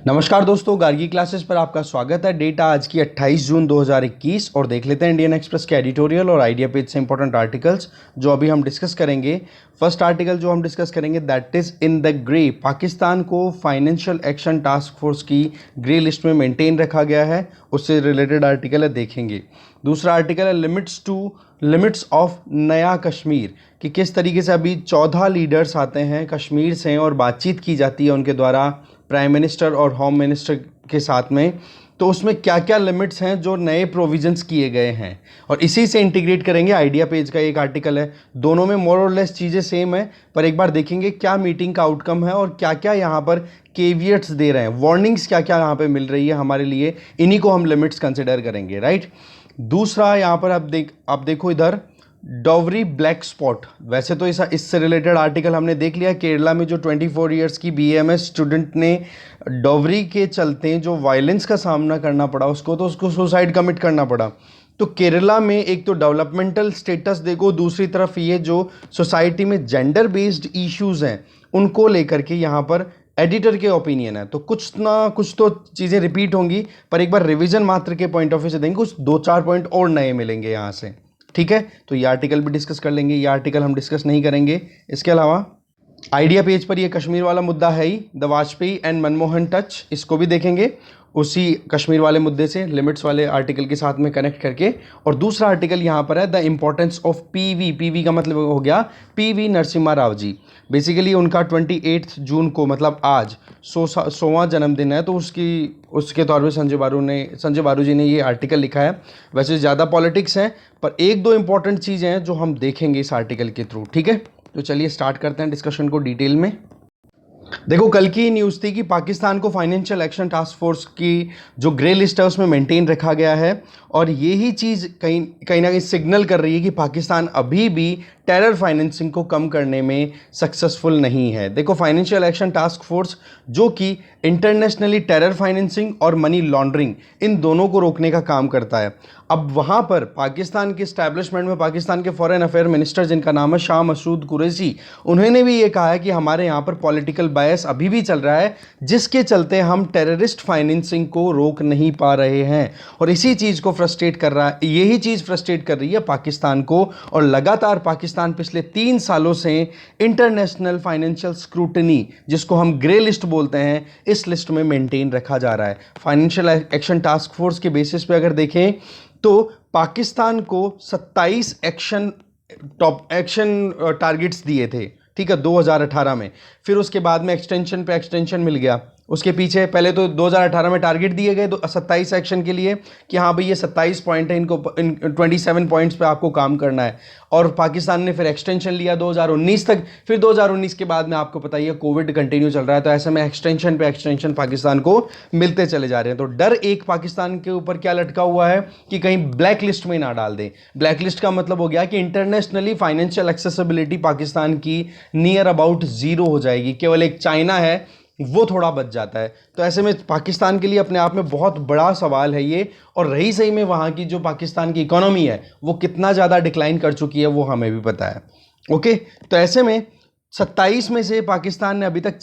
नमस्कार दोस्तों, गार्गी क्लासेस पर आपका स्वागत है। डेट आज की 28 जून 2021 और देख लेते हैं इंडियन एक्सप्रेस के एडिटोरियल और आइडिया पेज से इंपॉर्टेंट आर्टिकल्स जो अभी हम डिस्कस करेंगे। फर्स्ट आर्टिकल जो हम डिस्कस करेंगे that is in the grey. Pakistan को फाइनेंशियल एक्शन टास्क फोर्स की ग्रे लिस्ट में मेंटेन रखा गया है, उससे रिलेटेड आर्टिकल है, देखेंगे। दूसरा आर्टिकल है लिमिट्स ऑफ नया कश्मीर, कि किस तरीके से अभी 14 लीडर्स आते हैं कश्मीर से और बातचीत की जाती है उनके द्वारा प्राइम मिनिस्टर और होम मिनिस्टर के साथ में। तो उसमें क्या क्या लिमिट्स हैं जो नए प्रोविजंस किए गए हैं और इसी से इंटीग्रेट करेंगे। आइडिया पेज का एक आर्टिकल है, दोनों में मोर और लेस चीज़ें सेम है, पर एक बार देखेंगे क्या मीटिंग का आउटकम है और क्या क्या यहाँ पर केवियट्स दे रहे हैं, वार्निंग्स क्या क्या यहाँ पे मिल रही है हमारे लिए, इन्हीं को हम लिमिट्स कंसिडर करेंगे, राइट। दूसरा यहाँ पर आप देखो इधर डॉवरी ब्लैक स्पॉट। वैसे तो इससे रिलेटेड आर्टिकल हमने देख लिया। केरला में जो 24 इयर्स की बीएमएस स्टूडेंट ने डॉवरी के चलते जो वायलेंस का सामना करना पड़ा उसको सुसाइड कमिट करना पड़ा। तो केरला में एक तो डेवलपमेंटल स्टेटस देखो, दूसरी तरफ ये जो सोसाइटी में जेंडर बेस्ड इश्यूज हैं उनको लेकर के यहाँ पर एडिटर के ओपिनियन है। तो कुछ ना कुछ तो चीज़ें रिपीट होंगी, पर एक बार रिवीजन मात्र के पॉइंट ऑफ व्यू से देंगे, कुछ 2-4 पॉइंट और नए मिलेंगे यहाँ से, ठीक है। तो ये आर्टिकल भी डिस्कस कर लेंगे, ये आर्टिकल हम डिस्कस नहीं करेंगे। इसके अलावा आइडिया पेज पर ये कश्मीर वाला मुद्दा है ही, the Vajpayee and Manmohan touch, इसको भी देखेंगे उसी कश्मीर वाले मुद्दे से लिमिट्स वाले आर्टिकल के साथ में कनेक्ट करके। और दूसरा आर्टिकल यहाँ पर है द इम्पोर्टेंस ऑफ पीवी का मतलब हो गया पीवी नरसिम्हा राव जी। बेसिकली उनका 28 जून को मतलब आज 100वां जन्मदिन है, तो उसके तौर पे संजय बारू जी ने ये आर्टिकल लिखा है। वैसे ज़्यादा पॉलिटिक्स है, पर एक दो इंपॉर्टेंट चीज़ें हैं जो हम देखेंगे इस आर्टिकल के थ्रू, ठीक है। तो चलिए स्टार्ट करते हैं डिस्कशन को डिटेल में। देखो, कल की न्यूज़ थी कि पाकिस्तान को फाइनेंशियल एक्शन टास्क फोर्स की जो ग्रे लिस्ट है उसमें मेंटेन रखा गया है, और यही चीज़ कहीं ना कहीं सिग्नल कर रही है कि पाकिस्तान अभी भी टेरर फाइनेंसिंग को कम करने में सक्सेसफुल नहीं है। देखो, फाइनेंशियल एक्शन टास्क फोर्स जो कि इंटरनेशनली टेरर फाइनेंसिंग और मनी लॉन्ड्रिंग इन दोनों को रोकने का काम करता है। अब वहाँ पर पाकिस्तान के इस्टेब्लिशमेंट में पाकिस्तान के फॉरेन अफेयर मिनिस्टर जिनका नाम है शाह मसूद कुरैशी, उन्होंने भी ये कहा है कि हमारे यहाँ पर पॉलिटिकल बायस अभी भी चल रहा है, जिसके चलते हम टेररिस्ट फाइनेंसिंग को रोक नहीं पा रहे हैं। और इसी चीज़ को फ्रस्ट्रेट कर रहा है, यही चीज़ फ्रस्ट्रेट कर रही है पाकिस्तान को, और लगातार पाकिस्तान पिछले 3 सालों से इंटरनेशनल फाइनेंशियल स्क्रूटनी, जिसको हम ग्रे लिस्ट बोलते हैं, इस लिस्ट में मेंटेन रखा जा रहा है। फाइनेंशियल एक्शन टास्क फोर्स के बेसिस पे अगर देखें तो पाकिस्तान को 27 एक्शन टारगेट्स दिए थे, ठीक है, 2018 में। फिर उसके बाद में एक्सटेंशन पे एक्सटेंशन मिल गया। उसके पीछे पहले तो 2018 में टारगेट दिए गए 27 एक्शन के लिए कि हाँ भाई ये 27 पॉइंट है, इनको 27 पॉइंट्स पे आपको काम करना है। और पाकिस्तान ने फिर एक्सटेंशन लिया 2019 तक। फिर 2019 के बाद में आपको पता ही है कोविड कंटिन्यू चल रहा है, तो ऐसे में एक्सटेंशन पे एक्सटेंशन पाकिस्तान को मिलते चले जा रहे हैं। तो डर एक पाकिस्तान के ऊपर क्या लटका हुआ है कि कहीं ब्लैक लिस्ट में ना डाल दें। ब्लैक लिस्ट का मतलब हो गया कि इंटरनेशनली फाइनेंशियल एक्सेसिबिलिटी पाकिस्तान की नियर अबाउट जीरो हो जाएगी, केवल एक चाइना है वो थोड़ा बच जाता है। तो ऐसे में पाकिस्तान के लिए अपने आप में बहुत बड़ा सवाल है ये। और रही सही में वहाँ की जो पाकिस्तान की इकोनॉमी है वो कितना ज़्यादा डिक्लाइन कर चुकी है वो हमें भी पता है, ओके। तो ऐसे में 27 में से पाकिस्तान ने अभी तक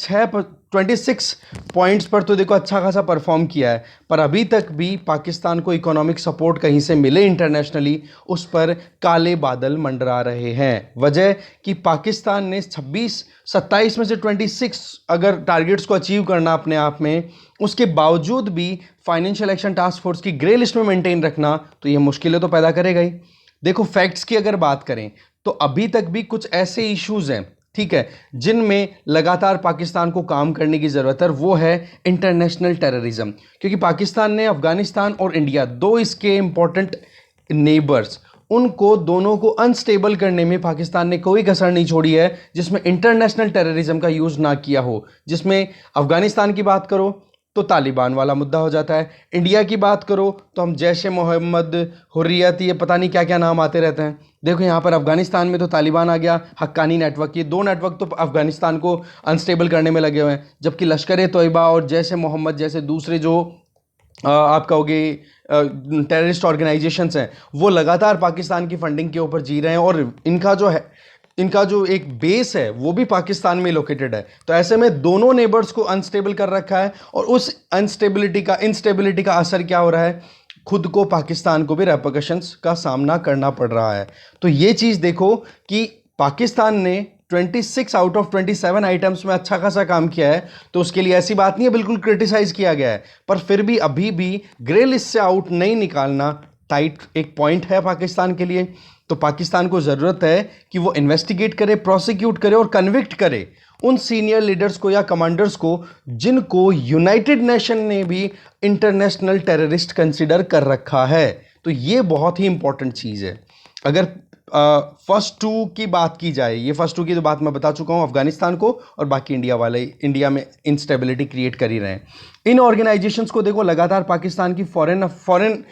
26 पॉइंट्स पर तो देखो अच्छा खासा परफॉर्म किया है, पर अभी तक भी पाकिस्तान को इकोनॉमिक सपोर्ट कहीं से मिले इंटरनेशनली, उस पर काले बादल मंडरा रहे हैं। वजह कि पाकिस्तान ने 27 में से 26 अगर टारगेट्स को अचीव करना अपने आप में, उसके बावजूद भी फाइनेंशियल एक्शन टास्क फोर्स की ग्रे लिस्ट में मेंटेन रखना, तो ये मुश्किलें तो पैदा करेगा ही। देखो, फैक्ट्स की अगर बात करें तो अभी तक भी कुछ ऐसे इश्यूज हैं, ठीक है, जिनमें लगातार पाकिस्तान को काम करने की ज़रूरत है। वो है इंटरनेशनल टेररिज्म, क्योंकि पाकिस्तान ने अफगानिस्तान और इंडिया, दो इसके इंपॉर्टेंट नेबर्स, उनको दोनों को अनस्टेबल करने में पाकिस्तान ने कोई कसर नहीं छोड़ी है जिसमें इंटरनेशनल टेररिज्म का यूज़ ना किया हो। जिसमें अफगानिस्तान की बात करो तो तालिबान वाला मुद्दा हो जाता है, इंडिया की बात करो तो हम जैश मोहम्मद, हुर्रियत, ये पता नहीं क्या क्या नाम आते रहते हैं। देखो यहाँ पर अफगानिस्तान में तो तालिबान आ गया, हक्कानी नेटवर्क, ये दो नेटवर्क तो अफगानिस्तान को अनस्टेबल करने में लगे हुए हैं। जबकि लश्कर ए तोयबा और जैश मोहम्मद जैसे दूसरे जो आप कहोगे टेररिस्ट ऑर्गेनाइजेशंस हैं, वो लगातार पाकिस्तान की फंडिंग के ऊपर जी रहे हैं, और इनका जो है इनका जो एक बेस है वो भी पाकिस्तान में लोकेटेड है। तो ऐसे में दोनों नेबर्स को अनस्टेबल कर रखा है, और उस इंस्टेबिलिटी का असर क्या हो रहा है, खुद को पाकिस्तान को भी रेपरकशंस का सामना करना पड़ रहा है। तो ये चीज़ देखो कि पाकिस्तान ने 26 आउट ऑफ 27 आइटम्स में अच्छा खासा काम किया है, तो उसके लिए ऐसी बात नहीं है, बिल्कुल क्रिटिसाइज किया गया है, पर फिर भी अभी भी ग्रे लिस्ट से आउट नहीं निकालना टाइट एक पॉइंट है पाकिस्तान के लिए। तो पाकिस्तान को ज़रूरत है कि वो इन्वेस्टिगेट करे, प्रोसिक्यूट करे और कन्विक्ट करे उन सीनियर लीडर्स को या कमांडर्स को जिनको यूनाइटेड नेशन ने भी इंटरनेशनल टेररिस्ट कंसिडर कर रखा है। तो ये बहुत ही इंपॉर्टेंट चीज़ है। अगर फर्स्ट टू की बात की जाए, ये फर्स्ट टू की तो बात मैं बता चुका हूँ, अफगानिस्तान को और बाकी इंडिया में इंस्टेबिलिटी क्रिएट कर ही रहे हैं। इन ऑर्गेनाइजेशंस को देखो लगातार पाकिस्तान की फॉरेन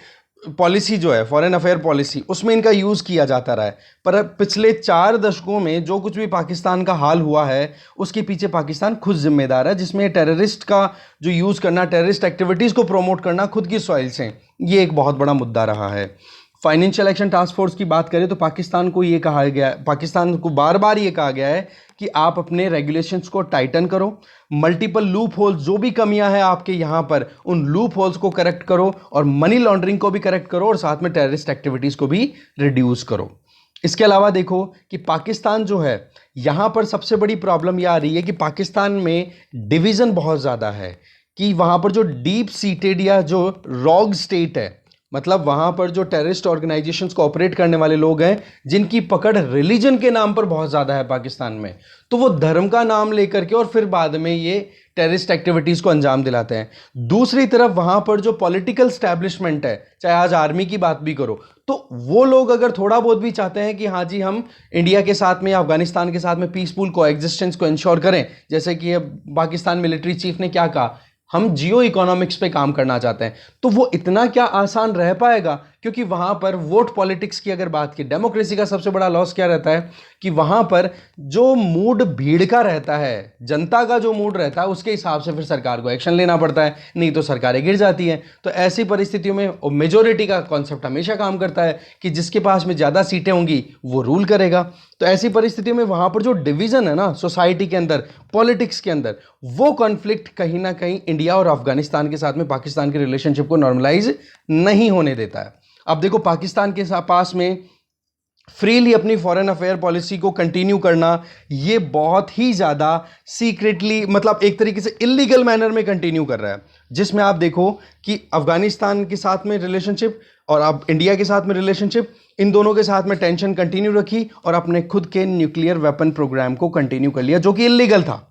पॉलिसी जो है, फॉरेन अफेयर पॉलिसी, उसमें इनका यूज़ किया जाता रहा है। पर पिछले 4 दशकों में जो कुछ भी पाकिस्तान का हाल हुआ है उसके पीछे पाकिस्तान खुद जिम्मेदार है, जिसमें टेररिस्ट का जो यूज़ करना, टेररिस्ट एक्टिविटीज़ को प्रमोट करना खुद की सॉइल से, ये एक बहुत बड़ा मुद्दा रहा है। फाइनेंशियल एक्शन टास्क फोर्स की बात करें तो पाकिस्तान को ये कहा गया, पाकिस्तान को बार बार ये कहा गया है कि आप अपने रेगुलेशंस को टाइटन करो, मल्टीपल लूप होल्स, जो भी कमियां हैं आपके यहाँ पर, उन लूप होल्स को करेक्ट करो, और मनी लॉन्ड्रिंग को भी करेक्ट करो, और साथ में टेररिस्ट एक्टिविटीज़ को भी रिड्यूस करो। इसके अलावा देखो कि पाकिस्तान जो है, यहाँ पर सबसे बड़ी प्रॉब्लम यह आ रही है कि पाकिस्तान में डिवीज़न बहुत ज़्यादा है, कि वहाँ पर जो डीप सीटेड या जो रॉग स्टेट है, मतलब वहाँ पर जो टेररिस्ट ऑर्गेनाइजेशंस को ऑपरेट करने वाले लोग हैं, जिनकी पकड़ रिलीजन के नाम पर बहुत ज़्यादा है पाकिस्तान में, तो वो धर्म का नाम लेकर के और फिर बाद में ये टेररिस्ट एक्टिविटीज़ को अंजाम दिलाते हैं। दूसरी तरफ वहाँ पर जो पॉलिटिकल स्टैब्लिशमेंट है, चाहे आज आर्मी की बात भी करो, तो वो लोग अगर थोड़ा बहुत भी चाहते हैं कि हाँ जी हम इंडिया के साथ में या अफगानिस्तान के साथ में पीसफुल कोएग्जिस्टेंस को इंश्योर करें, जैसे कि पाकिस्तान मिलिट्री चीफ ने क्या कहा, हम जियो इकोनॉमिक्स पे काम करना चाहते हैं, तो वो इतना क्या आसान रह पाएगा, क्योंकि वहाँ पर वोट पॉलिटिक्स की अगर बात की, डेमोक्रेसी का सबसे बड़ा लॉस क्या रहता है कि वहाँ पर जो मूड भीड़ का रहता है, जनता का जो मूड रहता है, उसके हिसाब से फिर सरकार को एक्शन लेना पड़ता है, नहीं तो सरकारें गिर जाती हैं। तो ऐसी परिस्थितियों में मेजोरिटी का कॉन्सेप्ट हमेशा काम करता है कि जिसके पास में ज़्यादा सीटें होंगी वो रूल करेगा। तो ऐसी परिस्थितियों में वहाँ पर जो डिवीज़न है ना सोसाइटी के अंदर, पॉलिटिक्स के अंदर, वो कॉन्फ्लिक्ट कहीं ना कहीं इंडिया और अफगानिस्तान के साथ में पाकिस्तान के रिलेशनशिप को नॉर्मलाइज नहीं होने देता है। अब देखो पाकिस्तान के पास में फ्रीली अपनी फॉरेन अफेयर पॉलिसी को कंटिन्यू करना, ये बहुत ही ज़्यादा सीक्रेटली, मतलब एक तरीके से इलीगल मैनर में कंटिन्यू कर रहा है, जिसमें आप देखो कि अफगानिस्तान के साथ में रिलेशनशिप और अब इंडिया के साथ में रिलेशनशिप, इन दोनों के साथ में टेंशन कंटिन्यू रखी और अपने खुद के न्यूक्लियर वेपन प्रोग्राम को कंटिन्यू कर लिया, जो कि इलीगल था।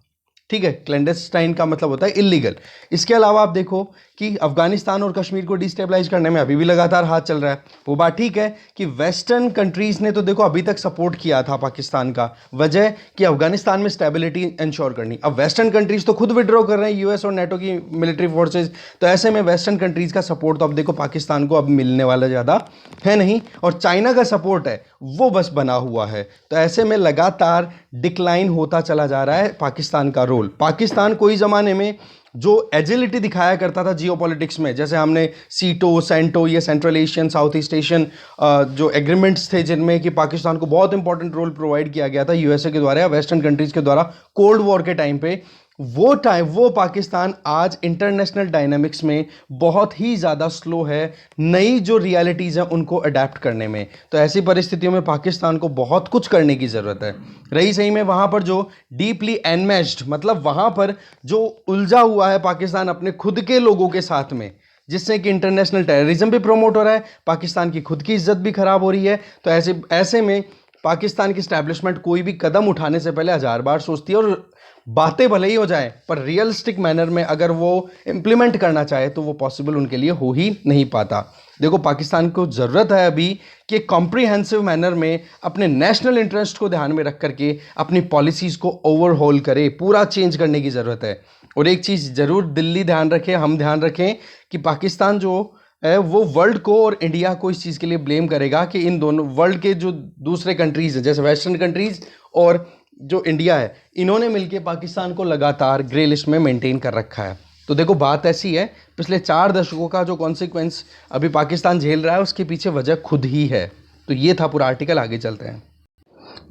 ठीक है, क्लैंडस्टाइन का मतलब होता है इलीगल। इसके अलावा आप देखो कि अफगानिस्तान और कश्मीर को डिस्टेबलाइज करने में अभी भी लगातार हाथ चल रहा है। वो बात ठीक है कि वेस्टर्न कंट्रीज ने तो देखो अभी तक सपोर्ट किया था पाकिस्तान का, वजह कि अफगानिस्तान में स्टेबिलिटी इंश्योर करनी। अब वेस्टर्न कंट्रीज तो खुद विड्रॉ कर रहे हैं, यूएस और नेटो की मिलिट्री फोर्सेज, तो ऐसे में वेस्टर्न कंट्रीज का सपोर्ट तो अब देखो पाकिस्तान को अब मिलने वाला ज़्यादा है नहीं, और चाइना का सपोर्ट है वो बस बना हुआ है। तो ऐसे में लगातार डिक्लाइन होता चला जा रहा है पाकिस्तान का रोल। पाकिस्तान कोई ज़माने में जो एजिलिटी दिखाया करता था जियोपॉलिटिक्स में, जैसे हमने सीटो, सेंटो, ये central Asian, south east Asian जो एग्रीमेंट्स थे, जिनमें कि पाकिस्तान को बहुत इंपॉर्टेंट रोल प्रोवाइड किया गया था यूएसए के द्वारा या वेस्टर्न कंट्रीज के द्वारा कोल्ड वॉर के टाइम पे, वो पाकिस्तान आज इंटरनेशनल डायनामिक्स में बहुत ही ज़्यादा स्लो है, नई जो रियलिटीज़ हैं उनको अडेप्ट करने में। तो ऐसी परिस्थितियों में पाकिस्तान को बहुत कुछ करने की ज़रूरत है। रही सही में वहाँ पर जो डीपली एनमेश्ड, मतलब वहाँ पर जो उलझा हुआ है पाकिस्तान अपने खुद के लोगों के साथ में, जिससे कि इंटरनेशनल टेररिज्म भी प्रमोट हो रहा है, पाकिस्तान की खुद की इज्जत भी खराब हो रही है। तो ऐसे में पाकिस्तान की स्टैब्लिशमेंट कोई भी कदम उठाने से पहले 1000 बार सोचती है, और बातें भले ही हो जाए पर रियलिस्टिक मैनर में अगर वो इम्प्लीमेंट करना चाहे तो वो पॉसिबल उनके लिए हो ही नहीं पाता। देखो पाकिस्तान को ज़रूरत है अभी कि कॉम्प्रिहेंसिव मैनर में अपने नेशनल इंटरेस्ट को ध्यान में रख करके अपनी पॉलिसीज़ को ओवरहॉल करे, पूरा चेंज करने की ज़रूरत है। और एक चीज़ ज़रूर दिल्ली ध्यान रखें, हम ध्यान रखें कि पाकिस्तान जो है वो वर्ल्ड को और इंडिया को इस चीज़ के लिए ब्लेम करेगा कि इन दोनों वर्ल्ड के जो दूसरे कंट्रीज़ हैं, जैसे वेस्टर्न कंट्रीज़ और जो इंडिया है, इन्होंने मिलके पाकिस्तान को लगातार ग्रे लिस्ट में मेंटेन कर रखा है। तो देखो बात ऐसी है, पिछले 4 दशकों का जो कॉन्सिक्वेंस अभी पाकिस्तान झेल रहा है उसके पीछे वजह खुद ही है। तो ये था पूरा आर्टिकल, आगे चलते हैं।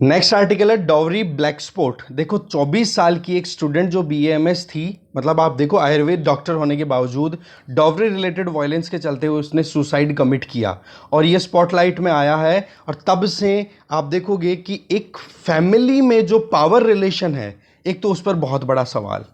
नेक्स्ट आर्टिकल है डॉवरी ब्लैक स्पॉट। देखो 24 साल की एक स्टूडेंट जो बीएएमएस थी, मतलब आप देखो आयुर्वेद डॉक्टर होने के बावजूद डॉवरी रिलेटेड वायलेंस के चलते हुए उसने सुसाइड कमिट किया और ये स्पॉटलाइट में आया है। और तब से आप देखोगे कि एक फैमिली में जो पावर रिलेशन है, एक तो उस पर बहुत बड़ा सवाल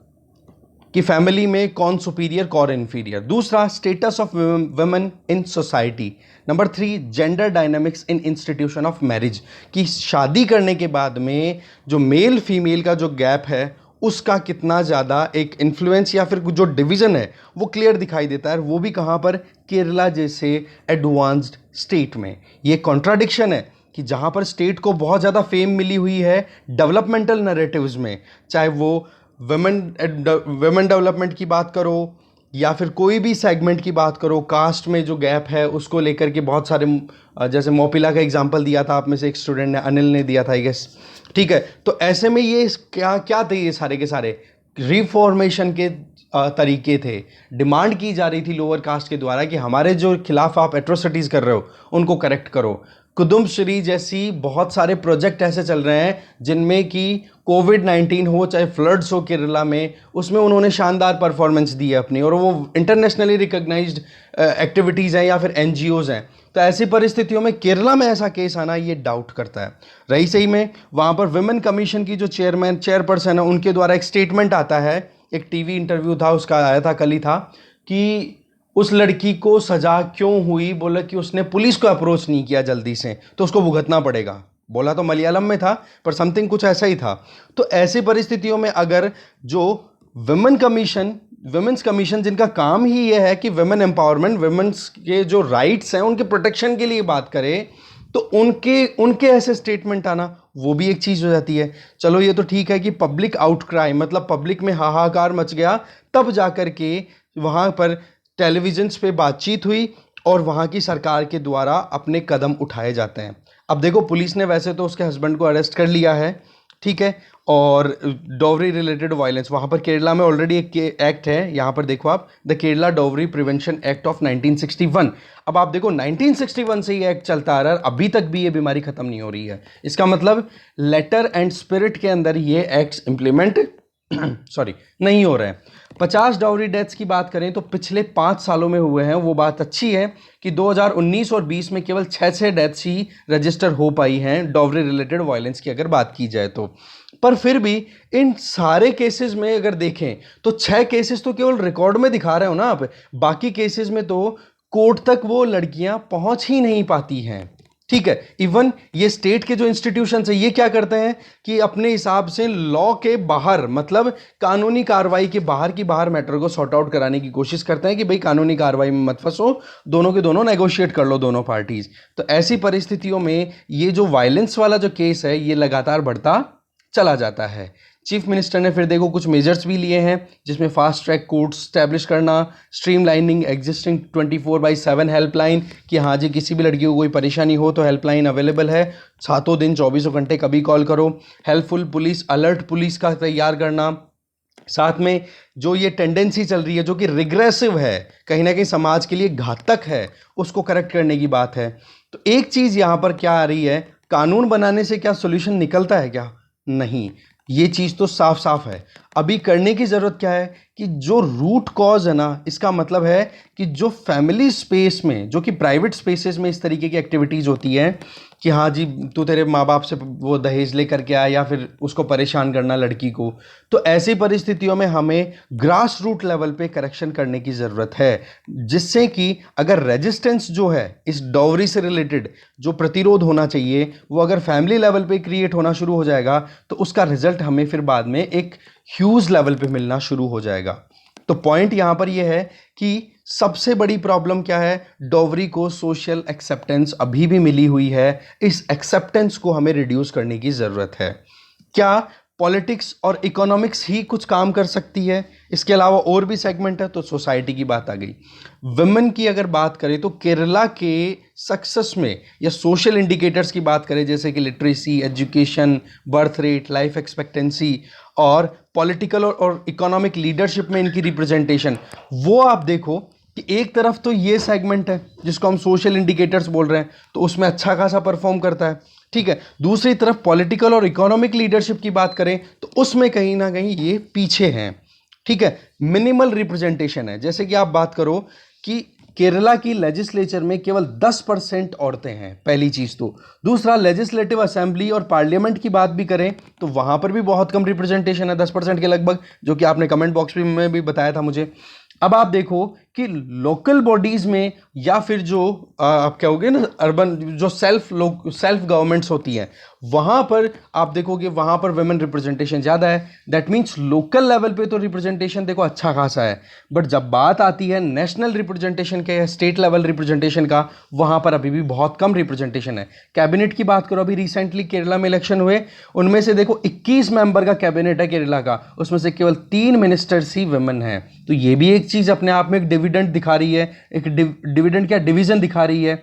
कि फैमिली में कौन सुपीरियर कौन इन्फीरियर। दूसरा, status of women in society. Number 3, gender dynamics in institution of marriage, कि शादी करने के बाद में जो मेल फीमेल का जो गैप है उसका कितना ज़्यादा एक इन्फ्लुएंस या फिर जो डिवीज़न है वो क्लियर दिखाई देता है। वो भी कहाँ पर? केरला जैसे एडवांस्ड स्टेट में। ये कॉन्ट्राडिक्शन है कि जहाँ पर स्टेट को बहुत ज़्यादा फेम मिली हुई है डेवलपमेंटल नैरेटिव्स में, चाहे वो वुमेन डेवलपमेंट की बात करो या फिर कोई भी सेगमेंट की बात करो, कास्ट में जो गैप है उसको लेकर के बहुत सारे, जैसे मोपिला का एग्जांपल दिया था आप में से एक स्टूडेंट ने, अनिल ने दिया था आई गेस, ठीक है। तो ऐसे में ये क्या क्या थे? ये सारे के सारे रिफॉर्मेशन के तरीके थे। डिमांड की जा रही थी लोअर कास्ट के द्वारा कि हमारे जो खिलाफ आप एट्रोसिटीज़ कर रहे हो उनको करेक्ट करो। कुदुम्बश्री जैसी बहुत सारे प्रोजेक्ट ऐसे चल रहे हैं जिनमें कि कोविड-19 हो चाहे फ्लड्स हो केरला में, उसमें उन्होंने शानदार परफॉर्मेंस दी है अपनी, और वो इंटरनेशनली रिकॉग्नाइज्ड एक्टिविटीज़ हैं या फिर एनजीओज़ हैं। तो ऐसी परिस्थितियों में केरला में ऐसा केस आना ये डाउट करता है। रही सही में वहाँ पर विमेन कमीशन की जो चेयरपर्सन है उनके द्वारा एक स्टेटमेंट आता है, एक टीवी इंटरव्यू था उसका आया था, कल ही था, कि उस लड़की को सजा क्यों हुई, बोला कि उसने पुलिस को अप्रोच नहीं किया जल्दी से तो उसको भुगतना पड़ेगा। बोला तो मलयालम में था पर समथिंग कुछ ऐसा ही था। तो ऐसी परिस्थितियों में अगर जो विमेंस कमीशन जिनका काम ही ये है कि विमेन एम्पावरमेंट, विमेंस के जो राइट्स हैं उनके प्रोटेक्शन के लिए बात करे, तो उनके ऐसे स्टेटमेंट आना वो भी एक चीज़ हो जाती है। चलो ये तो ठीक है कि पब्लिक आउटक्राई, मतलब पब्लिक में हाहाकार मच गया, तब जाकर के वहाँ पर टेलीविजन्स पे बातचीत हुई और वहाँ की सरकार के द्वारा अपने कदम उठाए जाते हैं। अब देखो पुलिस ने वैसे तो उसके हस्बैंड को अरेस्ट कर लिया है, ठीक है, और डॉवरी रिलेटेड वायलेंस वहाँ पर केरला में ऑलरेडी एक एक्ट है, यहाँ पर देखो आप, the Kerala dowry prevention act of 1961। अब आप देखो 1961 से ये एक्ट चलता आ रहा है, अभी तक भी ये बीमारी खत्म नहीं हो रही है। इसका मतलब लेटर एंड स्पिरिट के अंदर ये एक्ट्स इंप्लीमेंट नहीं हो रहे हैं। 50 डाउरी डेथ्स की बात करें तो पिछले 5 सालों में हुए हैं। वो बात अच्छी है कि 2019 और 20 में केवल 6 डेथ्स ही रजिस्टर हो पाई हैं डाउरी रिलेटेड वायलेंस की अगर बात की जाए तो। पर फिर भी इन सारे केसेस में अगर देखें तो 6 केसेस तो केवल रिकॉर्ड में दिखा रहे हो ना आप, बाकी केसेस में तो कोर्ट तक वो लड़कियां पहुंच ही नहीं पाती हैं, ठीक है। इवन ये स्टेट के जो इंस्टीट्यूशन है ये क्या करते हैं कि अपने हिसाब से लॉ के बाहर, मतलब कानूनी कार्रवाई के बाहर की बाहर मैटर को सॉर्ट आउट कराने की कोशिश करते हैं कि भाई कानूनी कार्रवाई में मत फंसो, दोनों के दोनों नेगोशिएट कर लो दोनों पार्टीज। तो ऐसी परिस्थितियों में ये जो वायलेंस वाला जो केस है ये लगातार बढ़ता चला जाता है। चीफ मिनिस्टर ने फिर देखो कुछ मेजर्स भी लिए हैं जिसमें फास्ट ट्रैक कोर्ट स्टैब्लिश करना, स्ट्रीमलाइनिंग एग्जिस्टिंग 24/7 हेल्पलाइन, कि हाँ जी किसी भी लड़की को कोई परेशानी हो तो हेल्पलाइन अवेलेबल है, 7 दिन 24 घंटे कभी कॉल करो। हेल्पफुल पुलिस, अलर्ट पुलिस का तैयार करना। साथ में जो ये टेंडेंसी चल रही है जो कि रिग्रेसिव है, कहीं ना कहीं समाज के लिए घातक है, उसको करेक्ट करने की बात है। तो एक चीज़ यहाँ पर क्या आ रही है, कानून बनाने से क्या सोल्यूशन निकलता है क्या? नहीं, ये चीज़ तो साफ साफ है। अभी करने की ज़रूरत क्या है कि जो रूट कॉज है ना, इसका मतलब है कि जो फैमिली स्पेस में, जो कि प्राइवेट स्पेसेस में इस तरीके की एक्टिविटीज़ होती हैं कि हाँ जी तू तेरे माँ बाप से वो दहेज लेकर के आया या फिर उसको परेशान करना लड़की को, तो ऐसी परिस्थितियों में हमें ग्रास रूट लेवल पे करेक्शन करने की ज़रूरत है, जिससे कि अगर रेजिस्टेंस जो है इस डॉवरी से रिलेटेड जो प्रतिरोध होना चाहिए वो अगर फैमिली लेवल पे क्रिएट होना शुरू हो जाएगा तो उसका रिजल्ट हमें फिर बाद में एक ह्यूज लेवल पे मिलना शुरू हो जाएगा। तो पॉइंट यहां पर यह है कि सबसे बड़ी प्रॉब्लम क्या है, डॉवरी को सोशल एक्सेप्टेंस अभी भी मिली हुई है, इस एक्सेप्टेंस को हमें रिड्यूस करने की ज़रूरत है। क्या पॉलिटिक्स और इकोनॉमिक्स ही कुछ काम कर सकती है? इसके अलावा और भी सेगमेंट है, तो सोसाइटी की बात आ गई। वुमेन की अगर बात करें तो केरला के सक्सेस में या सोशल इंडिकेटर्स की बात करें जैसे कि literacy, education, birth rate, life expectancy और पॉलिटिकल और इकोनॉमिक लीडरशिप में इनकी रिप्रेजेंटेशन, वो आप देखो कि एक तरफ तो ये सेगमेंट है जिसको हम सोशल इंडिकेटर्स बोल रहे हैं, तो उसमें अच्छा खासा परफॉर्म करता है, ठीक है। दूसरी तरफ पॉलिटिकल और इकोनॉमिक लीडरशिप की बात करें तो उसमें कहीं ना कहीं ये पीछे हैं, ठीक है। मिनिमल रिप्रेजेंटेशन है, जैसे कि आप बात करो कि केरला की लेजिस्लेचर में केवल 10% औरतें हैं, पहली चीज तो। दूसरा, लेजिस्लेटिव असेंबली और पार्लियामेंट की बात भी करें तो वहां पर भी बहुत कम रिप्रेजेंटेशन है, 10% के लगभग, जो कि आपने कमेंट बॉक्स में भी बताया था मुझे। अब आप देखो कि लोकल बॉडीज में या फिर जो आप कहोगे ना अर्बन, जो सेल्फ गवर्नमेंट्स होती हैं, वहां पर आप देखोगे वहां पर वुमेन रिप्रेजेंटेशन ज्यादा है। दैट मीन्स लोकल लेवल पे तो रिप्रेजेंटेशन देखो अच्छा खासा है, बट जब बात आती है नेशनल रिप्रेजेंटेशन के या स्टेट लेवल रिप्रेजेंटेशन का, वहां पर अभी भी बहुत कम रिप्रेजेंटेशन है। कैबिनेट की बात करो, अभी रिसेंटली केरला में इलेक्शन हुए, उनमें से देखो 21 मेंबर का कैबिनेट है केरला का, उसमें से केवल 3 मिनिस्टर्स ही वुमेन हैं। तो ये भी एक चीज अपने आप में एक डिविडेंड दिखा रही है, एक डिविडेंड क्या डिवीजन दिखा रही है।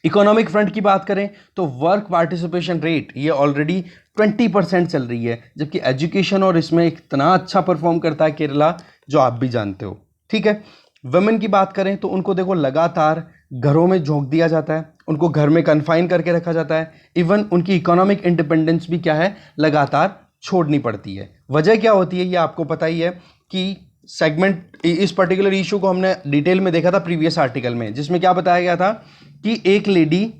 इकोनॉमिक फ्रंट की बात करें तो वर्क पार्टिसिपेशन रेट ये ऑलरेडी 20% चल रही है, जबकि एजुकेशन और इसमें इतना अच्छा परफॉर्म करता है केरला, जो आप भी जानते हो, ठीक है। वुमेन की बात करें तो उनको देखो लगातार घरों में झोंक दिया जाता है, उनको घर में कन्फाइन करके रखा जाता है, इवन उनकी इकोनॉमिक इंडिपेंडेंस भी क्या है, लगातार छोड़नी पड़ती है। वजह क्या होती है ये आपको पता ही है कि सेगमेंट, इस पर्टिकुलर इशू को हमने डिटेल में देखा था प्रीवियस आर्टिकल में, जिसमें क्या बताया गया था कि एक लेडी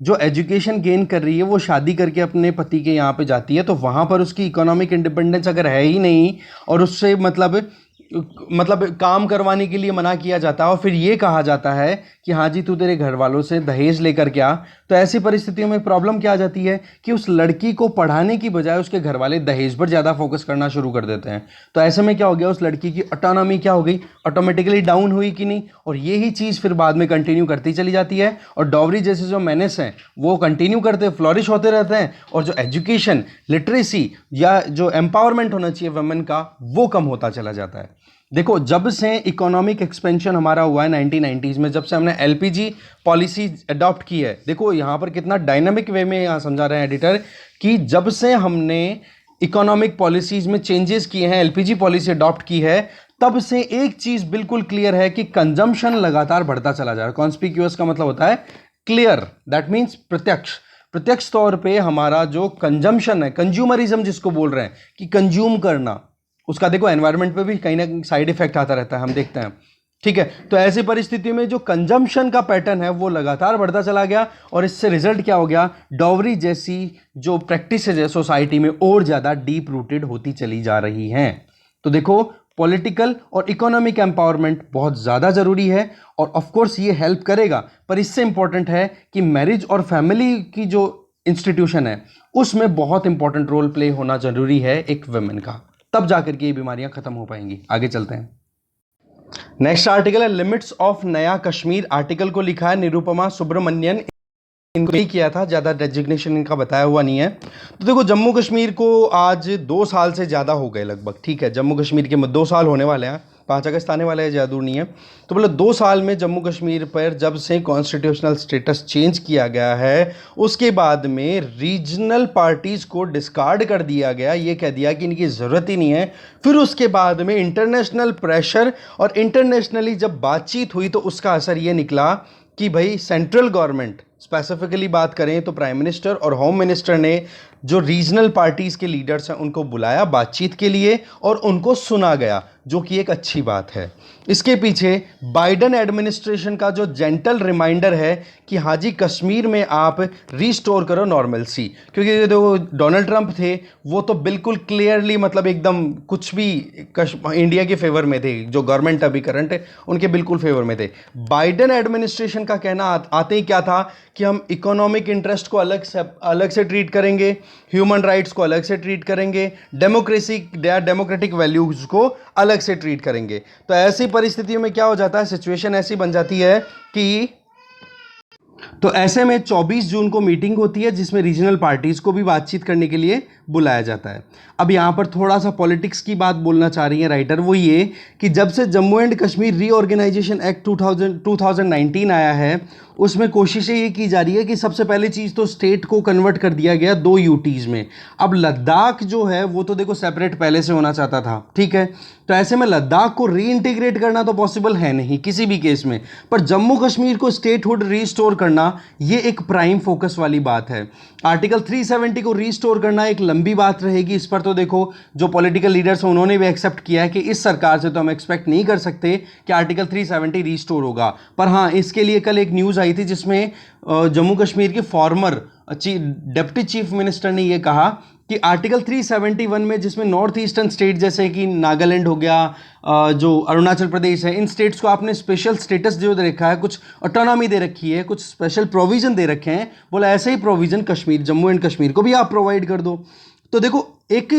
जो एजुकेशन गेन कर रही है वो शादी करके अपने पति के यहाँ पे जाती है, तो वहाँ पर उसकी इकोनॉमिक इंडिपेंडेंस अगर है ही नहीं और उससे मतलब काम करवाने के लिए मना किया जाता है और फिर ये कहा जाता है कि हाँ जी तू तेरे घर वालों से दहेज लेकर के आ, तो ऐसी परिस्थितियों में प्रॉब्लम क्या आ जाती है कि उस लड़की को पढ़ाने की बजाय उसके घर वाले दहेज पर ज़्यादा फोकस करना शुरू कर देते हैं। तो ऐसे में क्या हो गया, उस लड़की की ऑटोनॉमी क्या हो गई, ऑटोमेटिकली डाउन हुई कि नहीं, और यही चीज़ फिर बाद में कंटिन्यू करती चली जाती है और डॉवरी जैसे जो मेनेस हैं वो कंटिन्यू करते फ्लॉरिश होते रहते हैं, और जो एजुकेशन, लिटरेसी या जो एम्पावरमेंट होना चाहिए वुमेन का, वो कम होता चला जाता है। देखो जब से इकोनॉमिक एक्सपेंशन हमारा हुआ है 1990s में, जब से हमने एलपीजी पॉलिसी अडॉप्ट की है, देखो यहाँ पर कितना डायनामिक वे में यहाँ समझा रहे हैं एडिटर कि जब से हमने इकोनॉमिक पॉलिसीज में चेंजेस किए हैं, एलपीजी पॉलिसी अडॉप्ट की है, तब से एक चीज बिल्कुल क्लियर है कि कंजम्पशन लगातार बढ़ता चला जा रहा है। कॉन्स्पिक्यूअस का मतलब होता है क्लियर, दैट मीन्स प्रत्यक्ष तौर पे हमारा जो कंजम्पशन है, कंज्यूमरिज्म जिसको बोल रहे हैं कि कंज्यूम करना, उसका देखो एनवायरनमेंट पे भी कहीं ना कहीं साइड इफेक्ट आता रहता है, हम देखते हैं, ठीक है। तो ऐसी परिस्थिति में जो कंजम्पशन का पैटर्न है वो लगातार बढ़ता चला गया और इससे रिजल्ट क्या हो गया, डॉवरी जैसी जो प्रैक्टिसेज है सोसाइटी में और ज्यादा डीप रूटेड होती चली जा रही हैं। तो देखो पॉलिटिकल और इकोनॉमिक एम्पावरमेंट बहुत ज्यादा जरूरी है और ऑफ कोर्स ये हेल्प करेगा, पर इससे इंपॉर्टेंट है कि मैरिज और फैमिली की जो इंस्टीट्यूशन है उसमें बहुत इंपॉर्टेंट रोल प्ले होना जरूरी है एक वुमेन का, तब जाकर के ये बीमारियां खत्म हो पाएंगी। आगे चलते हैं। नेक्स्ट आर्टिकल है लिमिट्स ऑफ नया कश्मीर। आर्टिकल को लिखा है निरुपमा सुब्रमण्यन, इनको नहीं किया था, ज़्यादा डेजिग्नेशन इनका बताया हुआ नहीं है। तो देखो जम्मू कश्मीर को आज 2 साल से ज़्यादा हो गए लगभग, ठीक है। जम्मू कश्मीर के 2 साल होने वाले हैं, 5 अगस्त आने वाले हैं, ज़्यादा दूर नहीं है। तो मतलब 2 साल में जम्मू कश्मीर पर जब से कॉन्स्टिट्यूशनल स्टेटस चेंज किया गया है, उसके बाद में रीजनल पार्टीज़ को डिस्कार्ड कर दिया गया, ये कह दिया कि इनकी ज़रूरत ही नहीं है। फिर उसके बाद में इंटरनेशनल प्रेशर और इंटरनेशनली जब बातचीत हुई तो उसका असर ये निकला कि भाई सेंट्रल गवर्नमेंट, स्पेसिफिकली बात करें तो प्राइम मिनिस्टर और होम मिनिस्टर ने जो रीजनल पार्टीज के लीडर्स हैं उनको बुलाया बातचीत के लिए और उनको सुना गया, जो कि एक अच्छी बात है। इसके पीछे बाइडन एडमिनिस्ट्रेशन का जो जेंटल रिमाइंडर है कि हाँ जी कश्मीर में आप रीस्टोर करो नॉर्मलसी, क्योंकि जो डोनाल्ड ट्रंप थे वो तो बिल्कुल क्लियरली मतलब एकदम कुछ भी इंडिया के फेवर में थे, जो गवर्नमेंट अभी करंट है उनके बिल्कुल फेवर में थे। बाइडन एडमिनिस्ट्रेशन का कहना आते ही क्या था कि हम इकोनॉमिक इंटरेस्ट को अलग से ट्रीट करेंगे, ह्यूमन राइट्स को अलग से ट्रीट करेंगे, डेमोक्रेटिक वैल्यूज को अलग से ट्रीट करेंगे। तो ऐसी परिस्थितियों में क्या हो जाता है, सिचुएशन ऐसी बन जाती है कि तो ऐसे में 24 जून को मीटिंग होती है जिसमें रीजनल पार्टीज को भी बातचीत करने के लिए बुलाया जाता है। अब यहाँ पर थोड़ा सा पॉलिटिक्स की बात बोलना चाह रही है राइटर, वो ये कि जब से Jammu and Kashmir reorganisation act 2019 आया है उसमें कोशिशें ये की जा रही है कि सबसे पहली चीज़ तो स्टेट को कन्वर्ट कर दिया गया 2 यूटीज़ में। अब लद्दाख जो है वो तो देखो सेपरेट पहले से होना चाहता था, ठीक है, तो ऐसे में लद्दाख को रीइंटीग्रेट करना तो पॉसिबल है नहीं किसी भी केस में, पर जम्मू कश्मीर को स्टेटहुड रीस्टोर करना ये एक प्राइम फोकस वाली बात है। आर्टिकल 370 को रीस्टोर करना एक लंबी बात रहेगी, इस पर तो देखो जो पॉलिटिकल लीडर्स हैं उन्होंने भी एक्सेप्ट किया है कि इस सरकार से तो हम एक्सपेक्ट नहीं कर सकते कि आर्टिकल 370 रीस्टोर होगा। पर हाँ, इसके लिए कल एक न्यूज़ आई थी जिसमें जम्मू कश्मीर के फॉर्मर डिप्टी चीफ मिनिस्टर ने यह कहा कि आर्टिकल 371 में, जिसमें नॉर्थ ईस्टर्न स्टेट जैसे कि नागालैंड हो गया, जो अरुणाचल प्रदेश है, इन स्टेट्स को आपने स्पेशल स्टेटस जो दे रखा है, कुछ ऑटोनॉमी दे रखी है, कुछ स्पेशल प्रोविजन दे रखे हैं, बोला ऐसे ही प्रोविजन कश्मीर, जम्मू एंड कश्मीर को भी आप प्रोवाइड कर दो। तो देखो एक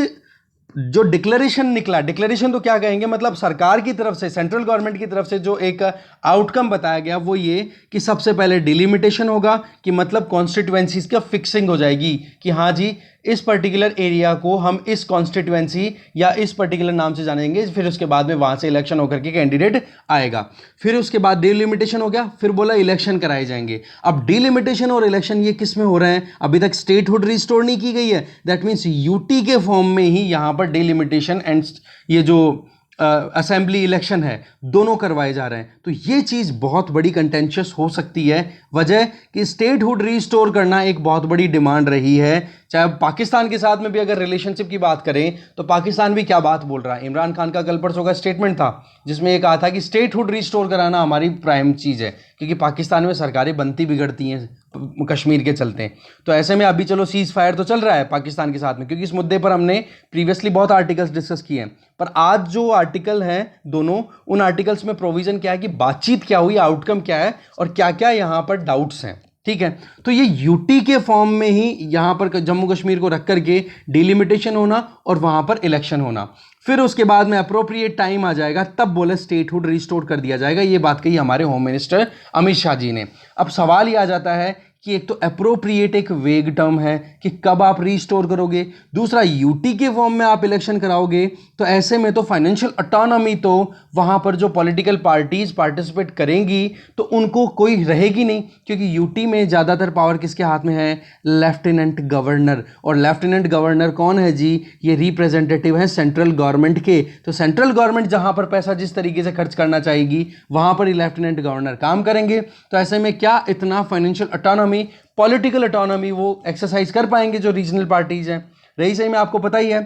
जो डिक्लेरेशन निकला, डिक्लेरेशन तो क्या कहेंगे, मतलब सरकार की तरफ से, सेंट्रल गवर्नमेंट की तरफ से जो एक आउटकम बताया गया वो ये कि सबसे पहले डिलिमिटेशन होगा, कि मतलब कॉन्स्टिट्यूएंसीज का फिक्सिंग हो जाएगी कि हाँ जी इस पर्टिकुलर एरिया को हम इस कॉन्स्टिट्यूएंसी या इस पर्टिकुलर नाम से जानेंगे, फिर उसके बाद में वहां से इलेक्शन होकर के कैंडिडेट आएगा। फिर उसके बाद डिलिमिटेशन हो गया, फिर बोला इलेक्शन कराए जाएंगे। अब डिलिमिटेशन और इलेक्शन ये किस में हो रहे हैं, अभी तक स्टेटहुड रिस्टोर नहीं की गई है, दैट मीन्स यूटी के फॉर्म में ही यहां पर डिलिमिटेशन एंड ये जो असेंबली इलेक्शन है दोनों करवाए जा रहे हैं। तो ये चीज़ बहुत बड़ी कंटेंशियस हो सकती है, वजह कि स्टेटहुड रीस्टोर करना एक बहुत बड़ी डिमांड रही है। चाहे पाकिस्तान के साथ में भी अगर रिलेशनशिप की बात करें तो पाकिस्तान भी क्या बात बोल रहा है, इमरान खान का कल परसों का स्टेटमेंट था जिसमें ये कहा था कि स्टेटहुड रीस्टोर कराना हमारी प्राइम चीज़ है, क्योंकि पाकिस्तान में सरकारें बनती बिगड़ती हैं कश्मीर के चलते। तो ऐसे में अभी चलो सीज फायर तो चल रहा है पाकिस्तान के साथ में, क्योंकि इस मुद्दे पर हमने प्रीवियसली बहुत आर्टिकल्स डिस्कस किए हैं, पर आज जो आर्टिकल हैं दोनों, उन आर्टिकल्स में प्रोविजन क्या है कि बातचीत क्या हुई, आउटकम क्या है और क्या क्या यहां पर डाउट्स हैं, ठीक है। तो ये यूटी के फॉर्म में ही यहां पर जम्मू कश्मीर को रख करके डिलिमिटेशन होना और वहां पर इलेक्शन होना, फिर उसके बाद में अप्रोप्रिएट टाइम आ जाएगा तब बोले स्टेटहुड रिस्टोर कर दिया जाएगा। ये बात कही हमारे होम मिनिस्टर अमित शाह जी ने। अब सवाल ये आ जाता है कि एक तो अप्रोप्रिएट एक वेग टर्म है कि कब आप रीस्टोर करोगे, दूसरा यूटी के फॉर्म में आप इलेक्शन कराओगे, तो ऐसे में तो फाइनेंशियल ऑटोनॉमी तो वहां पर जो पॉलिटिकल पार्टीज पार्टिसिपेट करेंगी तो उनको कोई रहेगी नहीं, क्योंकि यूटी में ज़्यादातर पावर किसके हाथ में है, लेफ्टिनेंट गवर्नर। और लेफ्टिनेंट गवर्नर कौन है जी, ये रिप्रेजेंटेटिव है सेंट्रल गवर्नमेंट के। तो सेंट्रल गवर्नमेंट जहां पर पैसा जिस तरीके से खर्च करना चाहेगी वहां पर ही लेफ्टिनेंट गवर्नर काम करेंगे। तो ऐसे में क्या इतना फाइनेंशियल ऑटोनॉमी, पॉलिटिकल ऑटोनॉमी वो एक्सरसाइज कर पाएंगे जो रीजनल पार्टीज हैं। रही सही में आपको पता ही है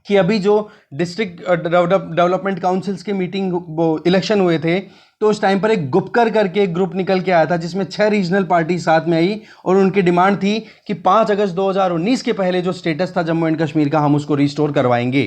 कि अभी जो डिस्ट्रिक्ट डेवलपमेंट काउंसिल्स के मीटिंग वो इलेक्शन हुए थे, तो उस टाइम पर एक गुपकर करके एक ग्रुप निकल के आया था जिसमें 6 रीजनल पार्टी साथ में आई और उनकी डिमांड थी कि 5 अगस्त 2019 के पहले जो स्टेटस था जम्मू एंड कश्मीर का हम उसको रिस्टोर करवाएंगे।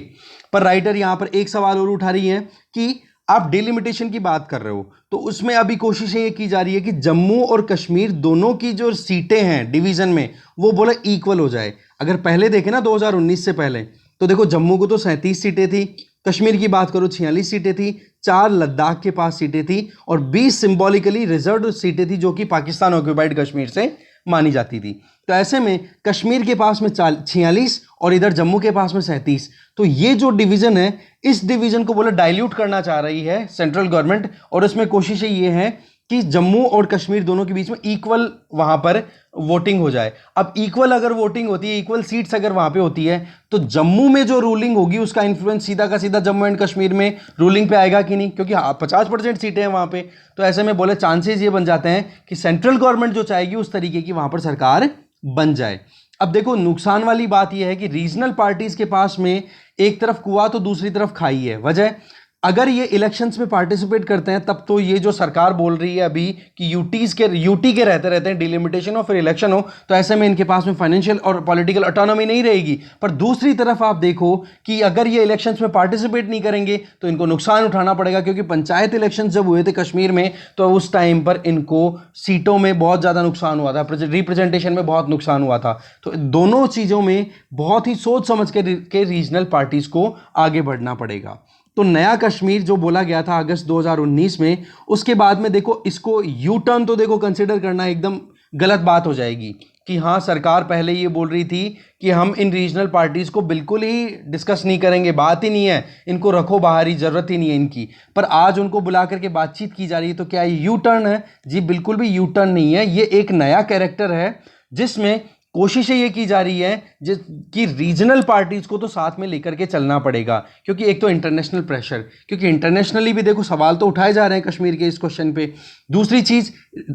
पर राइटर यहां पर एक सवाल और उठा रही है कि आप डिलिमिटेशन की बात कर रहे हो, तो उसमें अभी कोशिशें ये की जा रही है कि जम्मू और कश्मीर दोनों की जो सीटें हैं डिवीजन में वो बोले इक्वल हो जाए। अगर पहले देखें ना 2019 से पहले, तो देखो जम्मू को तो 37 सीटें थी, कश्मीर की बात करो 46 सीटें थी, 4 लद्दाख के पास सीटें थी और 20 सिंबॉलिकली रिजर्व सीटें थी जो कि पाकिस्तान ऑक्यूपाइड कश्मीर से मानी जाती थी। तो ऐसे में कश्मीर के पास में 46 और इधर जम्मू के पास में 37। तो ये जो डिवीजन है, इस डिवीजन को बोले डाइल्यूट करना चाह रही है सेंट्रल गवर्नमेंट, और इसमें कोशिशें ये हैं कि जम्मू और कश्मीर दोनों के बीच में इक्वल वहां पर वोटिंग हो जाए। अब इक्वल अगर वोटिंग होती है, इक्वल सीट्स अगर वहां पे होती है, तो जम्मू में जो रूलिंग होगी उसका इन्फ्लुएंस सीधा का सीधा जम्मू एंड कश्मीर में रूलिंग पे आएगा कि नहीं, क्योंकि 50% सीटें हैं वहां पे। तो ऐसे में बोले चांसेस ये बन जाते हैं कि सेंट्रल गवर्नमेंट जो चाहेगी उस तरीके की वहां पर सरकार बन जाए। अब देखो नुकसान वाली बात यह है कि रीजनल पार्टीज के पास में एक तरफ कुआं तो दूसरी तरफ खाई है। वजह, अगर ये इलेक्शंस में पार्टिसिपेट करते हैं तब तो ये जो सरकार बोल रही है अभी कि यूटी के रहते हैं डिलिमिटेशन हो फिर इलेक्शन हो, तो ऐसे में इनके पास में फाइनेंशियल और पॉलिटिकल ऑटोनॉमी नहीं रहेगी। पर दूसरी तरफ आप देखो कि अगर ये इलेक्शंस में पार्टिसिपेट नहीं करेंगे तो इनको नुकसान उठाना पड़ेगा, क्योंकि पंचायत इलेक्शन जब हुए थे कश्मीर में तो उस टाइम पर इनको सीटों में बहुत ज़्यादा नुकसान हुआ था, रिप्रेजेंटेशन में बहुत नुकसान हुआ था। तो दोनों चीज़ों में बहुत ही सोच समझ के रीजनल पार्टीज को आगे बढ़ना पड़ेगा। तो नया कश्मीर जो बोला गया था अगस्त 2019 में, उसके बाद में देखो इसको यू टर्न तो देखो कंसिडर करना एकदम गलत बात हो जाएगी, कि हाँ सरकार पहले ये बोल रही थी कि हम इन रीजनल पार्टीज को बिल्कुल ही डिस्कस नहीं करेंगे, बात ही नहीं है, इनको रखो बाहर ही, जरूरत ही नहीं है इनकी, पर आज उनको बुला करके बातचीत की जा रही है। तो क्या ये यू टर्न है? जी बिल्कुल भी यू टर्न नहीं है, ये एक नया कैरेक्टर है जिसमें कोशिशें ये की जा रही है कि रीजनल पार्टीज को तो साथ में लेकर के चलना पड़ेगा, क्योंकि एक तो इंटरनेशनल प्रेशर, क्योंकि इंटरनेशनली भी देखो सवाल तो उठाए जा रहे हैं कश्मीर के इस क्वेश्चन पे। दूसरी चीज,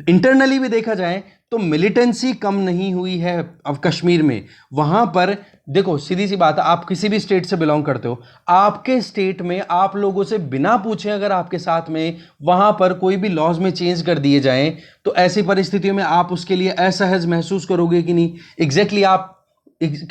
इंटरनली भी देखा जाए तो मिलिटेंसी कम नहीं हुई है अब कश्मीर में। वहां पर देखो सीधी सी बात है, आप किसी भी स्टेट से बिलोंग करते हो, आपके स्टेट में आप लोगों से बिना पूछे अगर आपके साथ में वहां पर कोई भी लॉज में चेंज कर दिए जाएं, तो ऐसी परिस्थितियों में आप उसके लिए असहज महसूस करोगे कि नहीं? एग्जैक्टली आप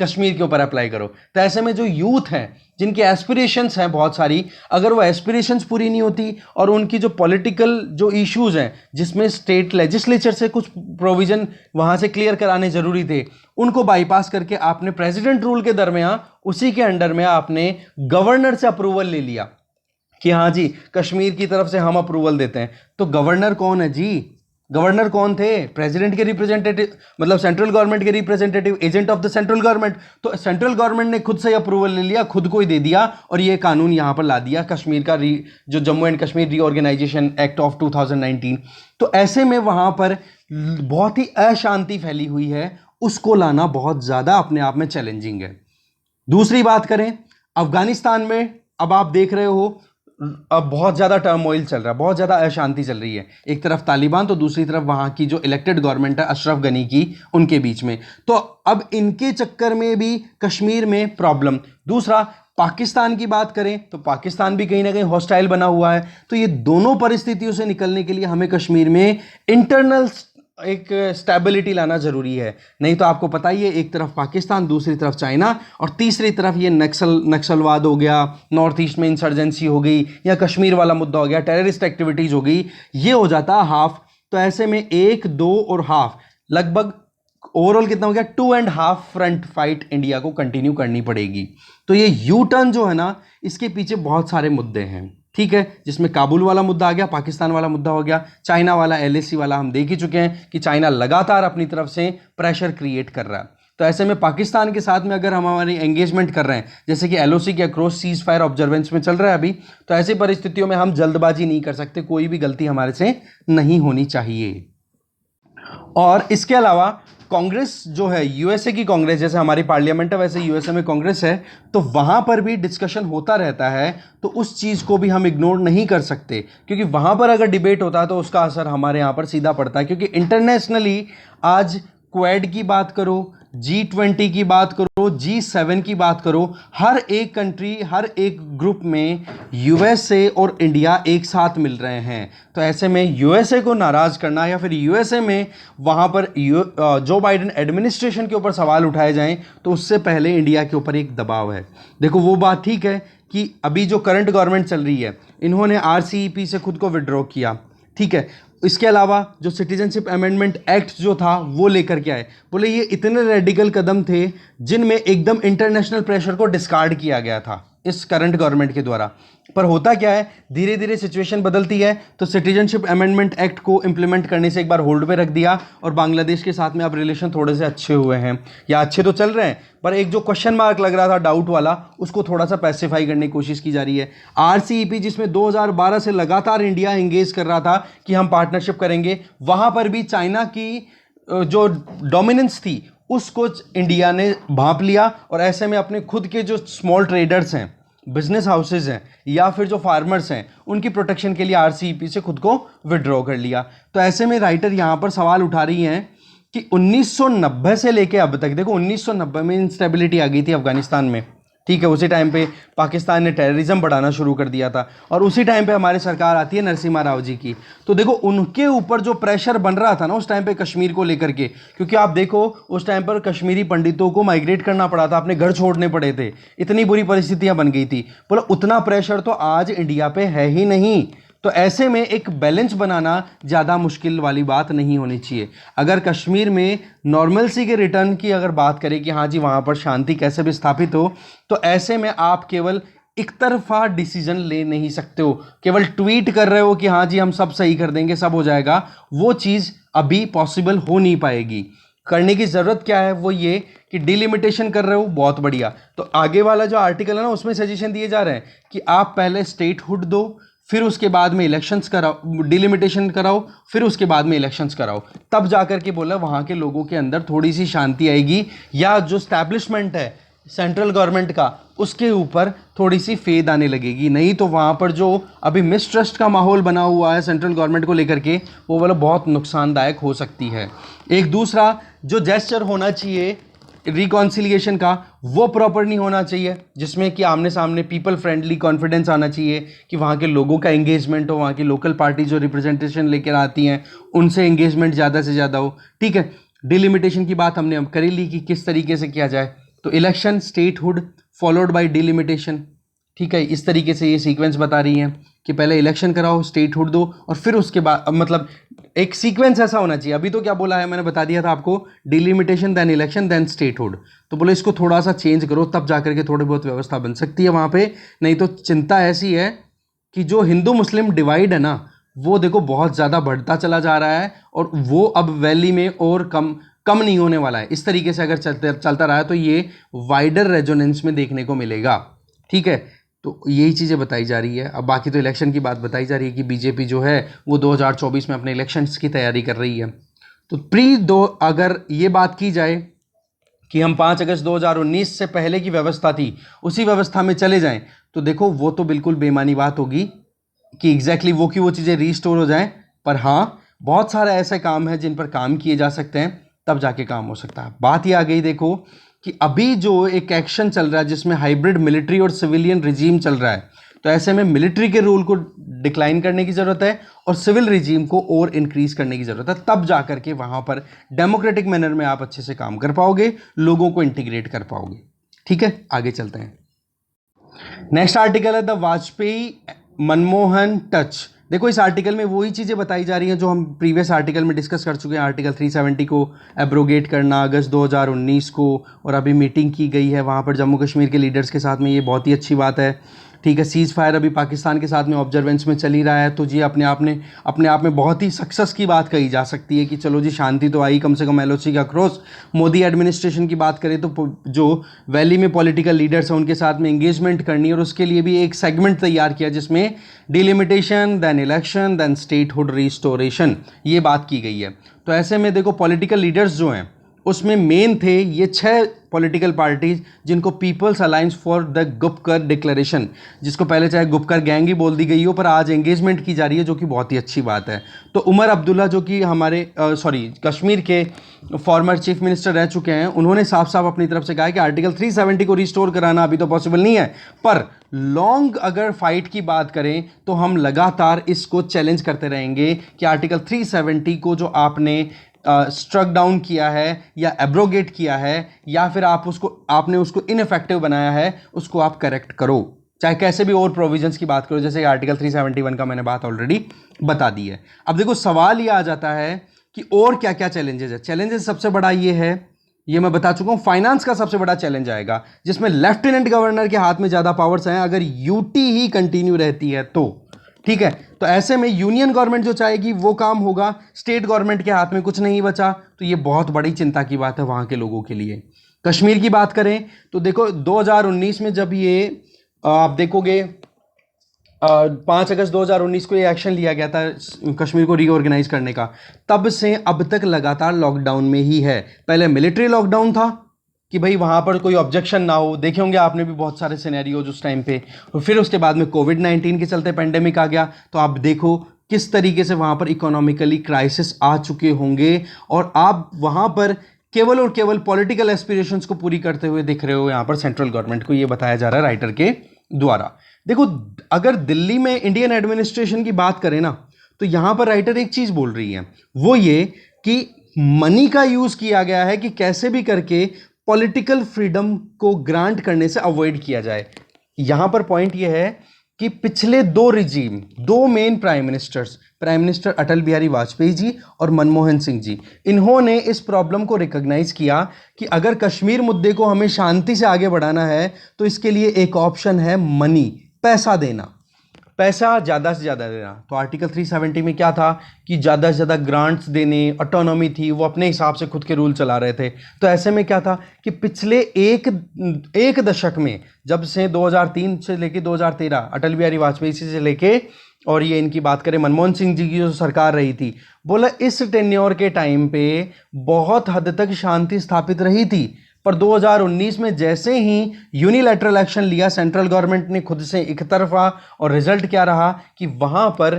कश्मीर के ऊपर अप्लाई करो। तो ऐसे में जो यूथ हैं जिनकी एस्पिरेशंस हैं बहुत सारी, अगर वो एस्पिरेशंस पूरी नहीं होती और उनकी जो पॉलिटिकल जो इश्यूज हैं जिसमें स्टेट लेजिस्लेचर से कुछ प्रोविजन वहां से क्लियर कराने जरूरी थे, उनको बाईपास करके आपने प्रेसिडेंट रूल के दरमियान उसी के अंडर में आपने गवर्नर से अप्रूवल ले लिया कि हाँ जी कश्मीर की तरफ से हम अप्रूवल देते हैं। तो गवर्नर कौन है जी? गवर्नर कौन थे? प्रेसिडेंट के रिप्रेजेंटेटिव, मतलब सेंट्रल गवर्नमेंट के representative, agent of the central government. तो सेंट्रल गवर्नमेंट ने खुद से अप्रूवल ले लिया, खुद को ही दे दिया और ये कानून यहां पर ला दिया, कश्मीर का जो Jammu and Kashmir reorganisation act of 2019। तो ऐसे में वहां पर बहुत ही अशांति फैली हुई है, उसको लाना बहुत ज्यादा अपने आप में चैलेंजिंग है। दूसरी बात करें अफगानिस्तान में, अब आप देख रहे हो अब बहुत ज़्यादा टर्मोइल चल रहा है, बहुत ज़्यादा अशांति चल रही है, एक तरफ तालिबान तो दूसरी तरफ वहाँ की जो इलेक्टेड गवर्नमेंट है अशरफ गनी की, उनके बीच में। तो अब इनके चक्कर में भी कश्मीर में प्रॉब्लम। दूसरा, पाकिस्तान की बात करें तो पाकिस्तान भी कहीं ना कहीं हॉस्टाइल बना हुआ है। तो ये दोनों परिस्थितियों से निकलने के लिए हमें कश्मीर में इंटरनल एक स्टेबिलिटी लाना जरूरी है, नहीं तो आपको पता ही है एक तरफ पाकिस्तान, दूसरी तरफ चाइना और तीसरी तरफ ये नक्सलवाद हो गया, नॉर्थ ईस्ट में इंसर्जेंसी हो गई, या कश्मीर वाला मुद्दा हो गया, टेररिस्ट एक्टिविटीज हो गई, ये हो जाता हाफ। तो ऐसे में 1, 2 और हाफ, लगभग ओवरऑल कितना हो गया? 2.5 फ्रंट फाइट इंडिया को कंटिन्यू करनी पड़ेगी। तो ये यू टर्न जो है ना, इसके पीछे बहुत सारे मुद्दे हैं, ठीक है, जिसमें काबुल वाला मुद्दा आ गया, पाकिस्तान वाला मुद्दा हो गया, चाइना वाला, LAC वाला हम देख ही चुके हैं कि चाइना लगातार अपनी तरफ से प्रेशर क्रिएट कर रहा है। तो ऐसे में पाकिस्तान के साथ में अगर हम हमारी एंगेजमेंट कर रहे हैं, जैसे कि LOC के अक्रॉस सीज फायर ऑब्जर्वेंस में चल रहा है अभी, तो ऐसी परिस्थितियों में हम जल्दबाजी नहीं कर सकते, कोई भी गलती हमारे से नहीं होनी चाहिए। और इसके अलावा कांग्रेस जो है, यूएसए की कांग्रेस, जैसे हमारी पार्लियामेंट है वैसे यूएसए में कांग्रेस है, तो वहां पर भी डिस्कशन होता रहता है, तो उस चीज को भी हम इग्नोर नहीं कर सकते, क्योंकि वहां पर अगर डिबेट होता है तो उसका असर हमारे यहां पर सीधा पड़ता है। क्योंकि इंटरनेशनली आज क्वेड की बात करो, G20 की बात करो, G7 की बात करो, हर एक कंट्री, हर एक ग्रुप में यूएसए और इंडिया एक साथ मिल रहे हैं। तो ऐसे में यूएसए को नाराज करना या फिर यूएसए में वहां पर जो बाइडेन एडमिनिस्ट्रेशन के ऊपर सवाल उठाए जाएं, तो उससे पहले इंडिया के ऊपर एक दबाव है। देखो वो बात ठीक है कि अभी जो करंट गवर्नमेंट चल रही है, इन्होंने RCEP से खुद को विड्रॉ किया, ठीक है। इसके अलावा जो सिटीजनशिप अमेंडमेंट एक्ट जो था वो लेकर के आए, बोले ये इतने रेडिकल कदम थे जिनमें एकदम इंटरनेशनल प्रेशर को डिस्कार्ड किया गया था इस करंट गवर्नमेंट के द्वारा। पर होता क्या है, धीरे धीरे सिचुएशन बदलती है, तो सिटीजनशिप अमेंडमेंट एक्ट को इंप्लीमेंट करने से एक बार होल्ड पे रख दिया, और बांग्लादेश के साथ में अब रिलेशन थोड़े से अच्छे हुए हैं, या अच्छे तो चल रहे हैं, पर एक जो क्वेश्चन मार्क लग रहा था डाउट वाला, उसको थोड़ा सा पैसिफाई करने की कोशिश की जा रही है। RCEP जिसमें 2012 से लगातार इंडिया एंगेज कर रहा था कि हम पार्टनरशिप करेंगे, वहां पर भी चाइना की जो डोमिनेंस थी उसको इंडिया ने भांप लिया, और ऐसे में अपने खुद के जो स्मॉल ट्रेडर्स हैं, बिजनेस हाउसेज हैं, या फिर जो फार्मर्स हैं, उनकी प्रोटेक्शन के लिए RCEP से खुद को विड्रॉ कर लिया। तो ऐसे में राइटर यहां पर सवाल उठा रही हैं कि 1990 से लेके अब तक, देखो 1990 में इंस्टेबिलिटी आ गई थी अफगानिस्तान में, ठीक है, उसी टाइम पे पाकिस्तान ने टेररिज्म बढ़ाना शुरू कर दिया था, और उसी टाइम पे हमारी सरकार आती है नरसिम्हा राव जी की। तो देखो उनके ऊपर जो प्रेशर बन रहा था ना उस टाइम पे कश्मीर को लेकर के, क्योंकि आप देखो उस टाइम पर कश्मीरी पंडितों को माइग्रेट करना पड़ा था, अपने घर छोड़ने पड़े थे, इतनी बुरी परिस्थितियां बन गई थी, बोला उतना प्रेशर तो आज इंडिया पे है ही नहीं। तो ऐसे में एक बैलेंस बनाना ज़्यादा मुश्किल वाली बात नहीं होनी चाहिए। अगर कश्मीर में नॉर्मलसी के रिटर्न की अगर बात करें कि हाँ जी वहाँ पर शांति कैसे भी स्थापित हो, तो ऐसे में आप केवल एक तरफा डिसीजन ले नहीं सकते हो, केवल ट्वीट कर रहे हो कि हाँ जी हम सब सही कर देंगे, सब हो जाएगा, वो चीज़ अभी पॉसिबल हो नहीं पाएगी। करने की ज़रूरत क्या है, वो ये कि डिलिमिटेशन कर रहे हो, बहुत बढ़िया। तो आगे वाला जो आर्टिकल है ना, उसमें सजेशन दिए जा रहे हैं कि आप पहले स्टेटहुड दो, फिर उसके बाद में इलेक्शंस कराओ, डिलिमिटेशन कराओ, फिर उसके बाद में इलेक्शंस कराओ, तब जाकर के बोला वहाँ के लोगों के अंदर थोड़ी सी शांति आएगी, या जो स्टैब्लिशमेंट है सेंट्रल गवर्नमेंट का, उसके ऊपर थोड़ी सी फेद आने लगेगी। नहीं तो वहाँ पर जो अभी मिसट्रस्ट का माहौल बना हुआ है सेंट्रल गवर्नमेंट को लेकर के, वो वाला बहुत नुकसानदायक हो सकती है। एक दूसरा जो जेस्चर होना चाहिए रिकॉन्सिलिएशन का, वो प्रॉपर नहीं होना चाहिए, जिसमें कि आमने सामने पीपल फ्रेंडली कॉन्फिडेंस आना चाहिए, कि वहाँ के लोगों का एंगेजमेंट हो, वहाँ की लोकल पार्टी जो रिप्रेजेंटेशन लेकर आती हैं उनसे एंगेजमेंट ज़्यादा से ज़्यादा हो। ठीक है, डिलिमिटेशन की बात हमने अब कर ही ली कि किस तरीके से किया जाए। तो election, statehood followed by delimitation, ठीक है, इस तरीके से ये सीक्वेंस बता रही हैं कि पहले इलेक्शन कराओ, स्टेटहुड दो, और फिर उसके बाद मतलब एक सीक्वेंस ऐसा होना चाहिए। अभी तो क्या बोला है, मैंने बता दिया था आपको, delimitation then election then statehood. तो बोले इसको थोड़ा सा चेंज करो, तब जाकर के थोड़ी बहुत व्यवस्था बन सकती है वहाँ पे। नहीं तो चिंता ऐसी है कि जो हिंदू मुस्लिम डिवाइड है ना, वो देखो बहुत ज़्यादा बढ़ता चला जा रहा है, और वो अब वैली में और कम नहीं होने वाला है। इस तरीके से अगर चलता रहा तो ये वाइडर रेजोनेंस में देखने को मिलेगा। ठीक है, तो यही चीज़ें बताई जा रही है। अब बाकी तो इलेक्शन की बात बताई जा रही है कि बीजेपी जो है वो 2024 में अपने इलेक्शंस की तैयारी कर रही है। तो अगर ये बात की जाए कि हम 5 अगस्त 2019 से पहले की व्यवस्था थी उसी व्यवस्था में चले जाएं, तो देखो वो तो बिल्कुल बेमानी बात होगी कि एग्जैक्टली वो की वो चीज़ें रीस्टोर हो जाएं। पर हाँ, बहुत सारे ऐसे काम हैं जिन पर काम किए जा सकते हैं, तब जाके काम हो सकता है। बात ये आ गई देखो कि अभी जो एक एक्शन चल रहा है जिसमें हाइब्रिड मिलिट्री और सिविलियन रिजीम चल रहा है, तो ऐसे में मिलिट्री के रूल को डिक्लाइन करने की ज़रूरत है और सिविल रिजीम को और इंक्रीज करने की ज़रूरत है, तब जाकर के वहाँ पर डेमोक्रेटिक मैनर में आप अच्छे से काम कर पाओगे, लोगों को इंटीग्रेट कर पाओगे। ठीक है, आगे चलते हैं। नेक्स्ट आर्टिकल है द वाजपेयी मनमोहन टच। देखो इस आर्टिकल में वही चीज़ें बताई जा रही हैं जो हम प्रीवियस आर्टिकल में डिस्कस कर चुके हैं। आर्टिकल 370 को एब्रोगेट करना अगस्त 2019 को, और अभी मीटिंग की गई है वहाँ पर जम्मू कश्मीर के लीडर्स के साथ में, ये बहुत ही अच्छी बात है। ठीक है, सीज़ फायर अभी पाकिस्तान के साथ में ऑब्जर्वेंस में चल ही रहा है, तो जी अपने आप में बहुत ही सक्सेस की बात कही जा सकती है कि चलो जी शांति तो आई कम से कम एलओसी का क्रॉस। मोदी एडमिनिस्ट्रेशन की बात करें तो जो वैली में पॉलिटिकल लीडर्स हैं उनके साथ में एंगेजमेंट करनी है, और उसके लिए भी एक सेगमेंट तैयार किया जिसमें delimitation then election then statehood restoration, ये बात की गई है। तो ऐसे में देखो पॉलिटिकल लीडर्स जो हैं उसमें मेन थे ये 6 पॉलिटिकल पार्टीज जिनको people's alliance for the Gupkar declaration, जिसको पहले चाहे गुपकर गैंग ही बोल दी गई हो, पर आज एंगेजमेंट की जा रही है, जो कि बहुत ही अच्छी बात है। तो उमर अब्दुल्ला जो कि हमारे कश्मीर के फॉर्मर चीफ मिनिस्टर रह चुके हैं, उन्होंने साफ साफ अपनी तरफ से कहा है कि आर्टिकल 370 को रिस्टोर कराना अभी तो पॉसिबल नहीं है, पर लॉन्ग अगर फाइट की बात करें तो हम लगातार इसको चैलेंज करते रहेंगे कि आर्टिकल 370 को जो आपने स्ट्रक डाउन किया है या एब्रोगेट किया है, या फिर आपने उसको इनफेक्टिव बनाया है, उसको आप करेक्ट करो, चाहे कैसे भी और प्रोविजंस की बात करो, जैसे आर्टिकल 371 का मैंने बात ऑलरेडी बता दी है। अब देखो सवाल ये आ जाता है कि और क्या क्या चैलेंजेस है। चैलेंजेस सबसे बड़ा ये है, ये मैं बता चुका हूं, फाइनेंस का सबसे बड़ा चैलेंज आएगा, जिसमें लेफ्टिनेंट गवर्नर के हाथ में ज्यादा पावर्स हैं अगर यूटी ही कंटिन्यू रहती है तो। ठीक है, तो ऐसे में यूनियन गवर्नमेंट जो चाहेगी वो काम होगा, स्टेट गवर्नमेंट के हाथ में कुछ नहीं बचा, तो ये बहुत बड़ी चिंता की बात है वहां के लोगों के लिए। कश्मीर की बात करें तो देखो 2019 में जब ये आप देखोगे 5 अगस्त 2019 को ये एक्शन लिया गया था कश्मीर को रीऑर्गेनाइज करने का, तब से अब तक लगातार लॉकडाउन में ही है। पहले मिलिट्री लॉकडाउन था कि भाई वहाँ पर कोई ऑब्जेक्शन ना हो, देखे होंगे आपने भी बहुत सारे सिनेरियोज उस टाइम पे, और फिर उसके बाद में कोविड-19 के चलते पेंडेमिक आ गया, तो आप देखो किस तरीके से वहाँ पर इकोनॉमिकली क्राइसिस आ चुके होंगे, और आप वहाँ पर केवल और केवल पॉलिटिकल एस्पिरेशंस को पूरी करते हुए दिख रहे हो यहाँ पर सेंट्रल गवर्नमेंट को, ये बताया जा रहा है राइटर के द्वारा। देखो अगर दिल्ली में इंडियन एडमिनिस्ट्रेशन की बात करें ना, तो यहाँ पर राइटर एक चीज़ बोल रही है, वो ये कि मनी का यूज़ किया गया है कि कैसे भी करके पॉलिटिकल फ्रीडम को ग्रांट करने से अवॉइड किया जाए। यहां पर पॉइंट यह है कि पिछले दो main prime minister Atal Bihari Vajpayee ji और मनमोहन सिंह जी, इन्होंने इस प्रॉब्लम को रिकॉग्नाइज किया कि अगर कश्मीर मुद्दे को हमें शांति से आगे बढ़ाना है तो इसके लिए एक ऑप्शन है मनी, पैसा देना। पैसा ज़्यादा से ज़्यादा देना। तो आर्टिकल 370 में क्या था कि ज़्यादा से ज़्यादा ग्रांट्स देने, ऑटोनॉमी थी, वो अपने हिसाब से खुद के रूल चला रहे थे। तो ऐसे में क्या था कि पिछले एक दशक में, जब से 2003 से लेके 2013 अटल बिहारी वाजपेयी से लेके, और ये इनकी बात करें मनमोहन सिंह जी की जो सरकार रही थी, बोला इस टेन्योर के टाइम पे बहुत हद तक शांति स्थापित रही थी। पर 2019 में जैसे ही यूनिलैटरल एक्शन लिया सेंट्रल गवर्नमेंट ने खुद से एक तरफा, और रिजल्ट क्या रहा कि वहां पर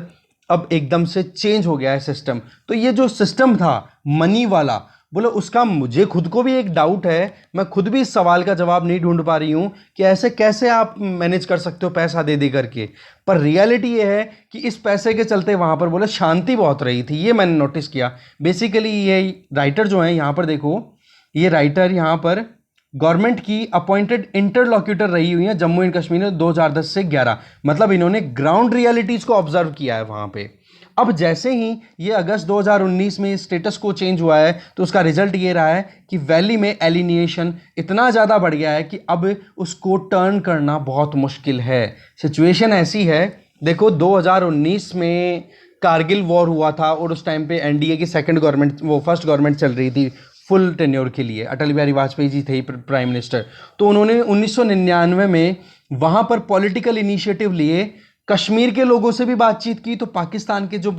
अब एकदम से चेंज हो गया है सिस्टम। तो ये जो सिस्टम था मनी वाला, बोलो उसका मुझे खुद को भी एक डाउट है, मैं खुद भी इस सवाल का जवाब नहीं ढूंढ पा रही हूं कि ऐसे कैसे आप मैनेज कर सकते हो पैसा दे दे करके। पर रियलिटी ये है कि इस पैसे के चलते वहां पर बोले शांति बहुत रही थी, ये मैंने नोटिस किया। बेसिकली ये राइटर जो है यहां पर देखो, ये राइटर यहाँ पर गवर्नमेंट की अपॉइंटेड इंटरलॉक्यूटर रही हुई है जम्मू एंड कश्मीर में 2010 से 11, मतलब इन्होंने ग्राउंड रियलिटीज को ऑब्जर्व किया है वहां पे। अब जैसे ही ये अगस्त 2019 में स्टेटस को चेंज हुआ है, तो उसका रिजल्ट ये रहा है कि वैली में एलिनिएशन इतना ज़्यादा बढ़ गया है कि अब उसको टर्न करना बहुत मुश्किल है। सिचुएशन ऐसी है, देखो 2019 में कारगिल वॉर हुआ था और उस टाइम पे एनडीए की सेकंड गवर्नमेंट, वो फर्स्ट गवर्नमेंट चल रही थी फुल टेन्योर के लिए, अटल बिहारी वाजपेयी जी थे प्राइम मिनिस्टर। तो उन्होंने 1999 में वहाँ पर पॉलिटिकल इनिशिएटिव लिए, कश्मीर के लोगों से भी बातचीत की। तो पाकिस्तान के जो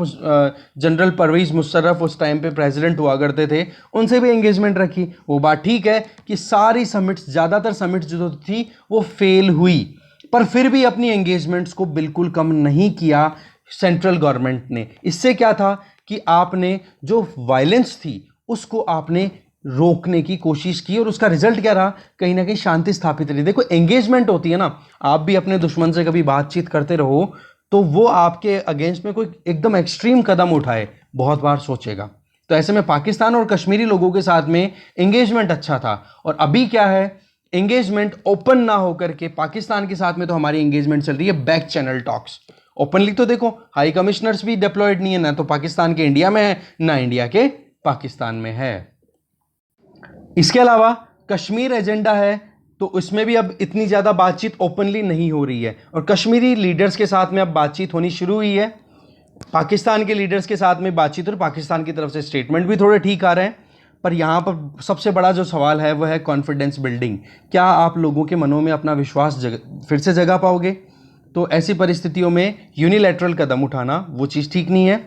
जनरल परवेज मुशर्रफ उस टाइम पे प्रेसिडेंट हुआ करते थे, उनसे भी एंगेजमेंट रखी। वो बात ठीक है कि सारी समिट्स, ज़्यादातर समिट्स जो थी वो फेल हुई, पर फिर भी अपनी एंगेजमेंट्स को बिल्कुल कम नहीं किया सेंट्रल गवर्नमेंट ने। इससे क्या था कि आपने जो वायलेंस थी उसको आपने रोकने की कोशिश की, और उसका रिजल्ट क्या रहा, कहीं ना कहीं शांति स्थापित रही। देखो एंगेजमेंट होती है ना, आप भी अपने दुश्मन से कभी बातचीत करते रहो तो वो आपके अगेंस्ट में कोई एकदम एक्सट्रीम कदम उठाए बहुत बार सोचेगा। तो ऐसे में पाकिस्तान और कश्मीरी लोगों के साथ में एंगेजमेंट अच्छा था, और अभी क्या है, एंगेजमेंट ओपन ना होकर के पाकिस्तान के साथ में तो हमारी एंगेजमेंट चल रही है बैक चैनल टॉक्स। ओपनली तो देखो हाई कमिश्नर्स भी डिप्लॉयड नहीं है, ना तो पाकिस्तान के इंडिया में है, ना इंडिया के पाकिस्तान में है। इसके अलावा कश्मीर एजेंडा है, तो उसमें भी अब इतनी ज़्यादा बातचीत ओपनली नहीं हो रही है, और कश्मीरी लीडर्स के साथ में अब बातचीत होनी शुरू हुई है। पाकिस्तान के लीडर्स के साथ में बातचीत, और पाकिस्तान की तरफ से स्टेटमेंट भी थोड़े ठीक आ रहे हैं। पर यहाँ पर सबसे बड़ा जो सवाल है वह है कॉन्फिडेंस बिल्डिंग। क्या आप लोगों के मनों में अपना विश्वास फिर से जगा पाओगे? तो ऐसी परिस्थितियों में यूनिलैटरल कदम उठाना वो चीज़ ठीक नहीं है।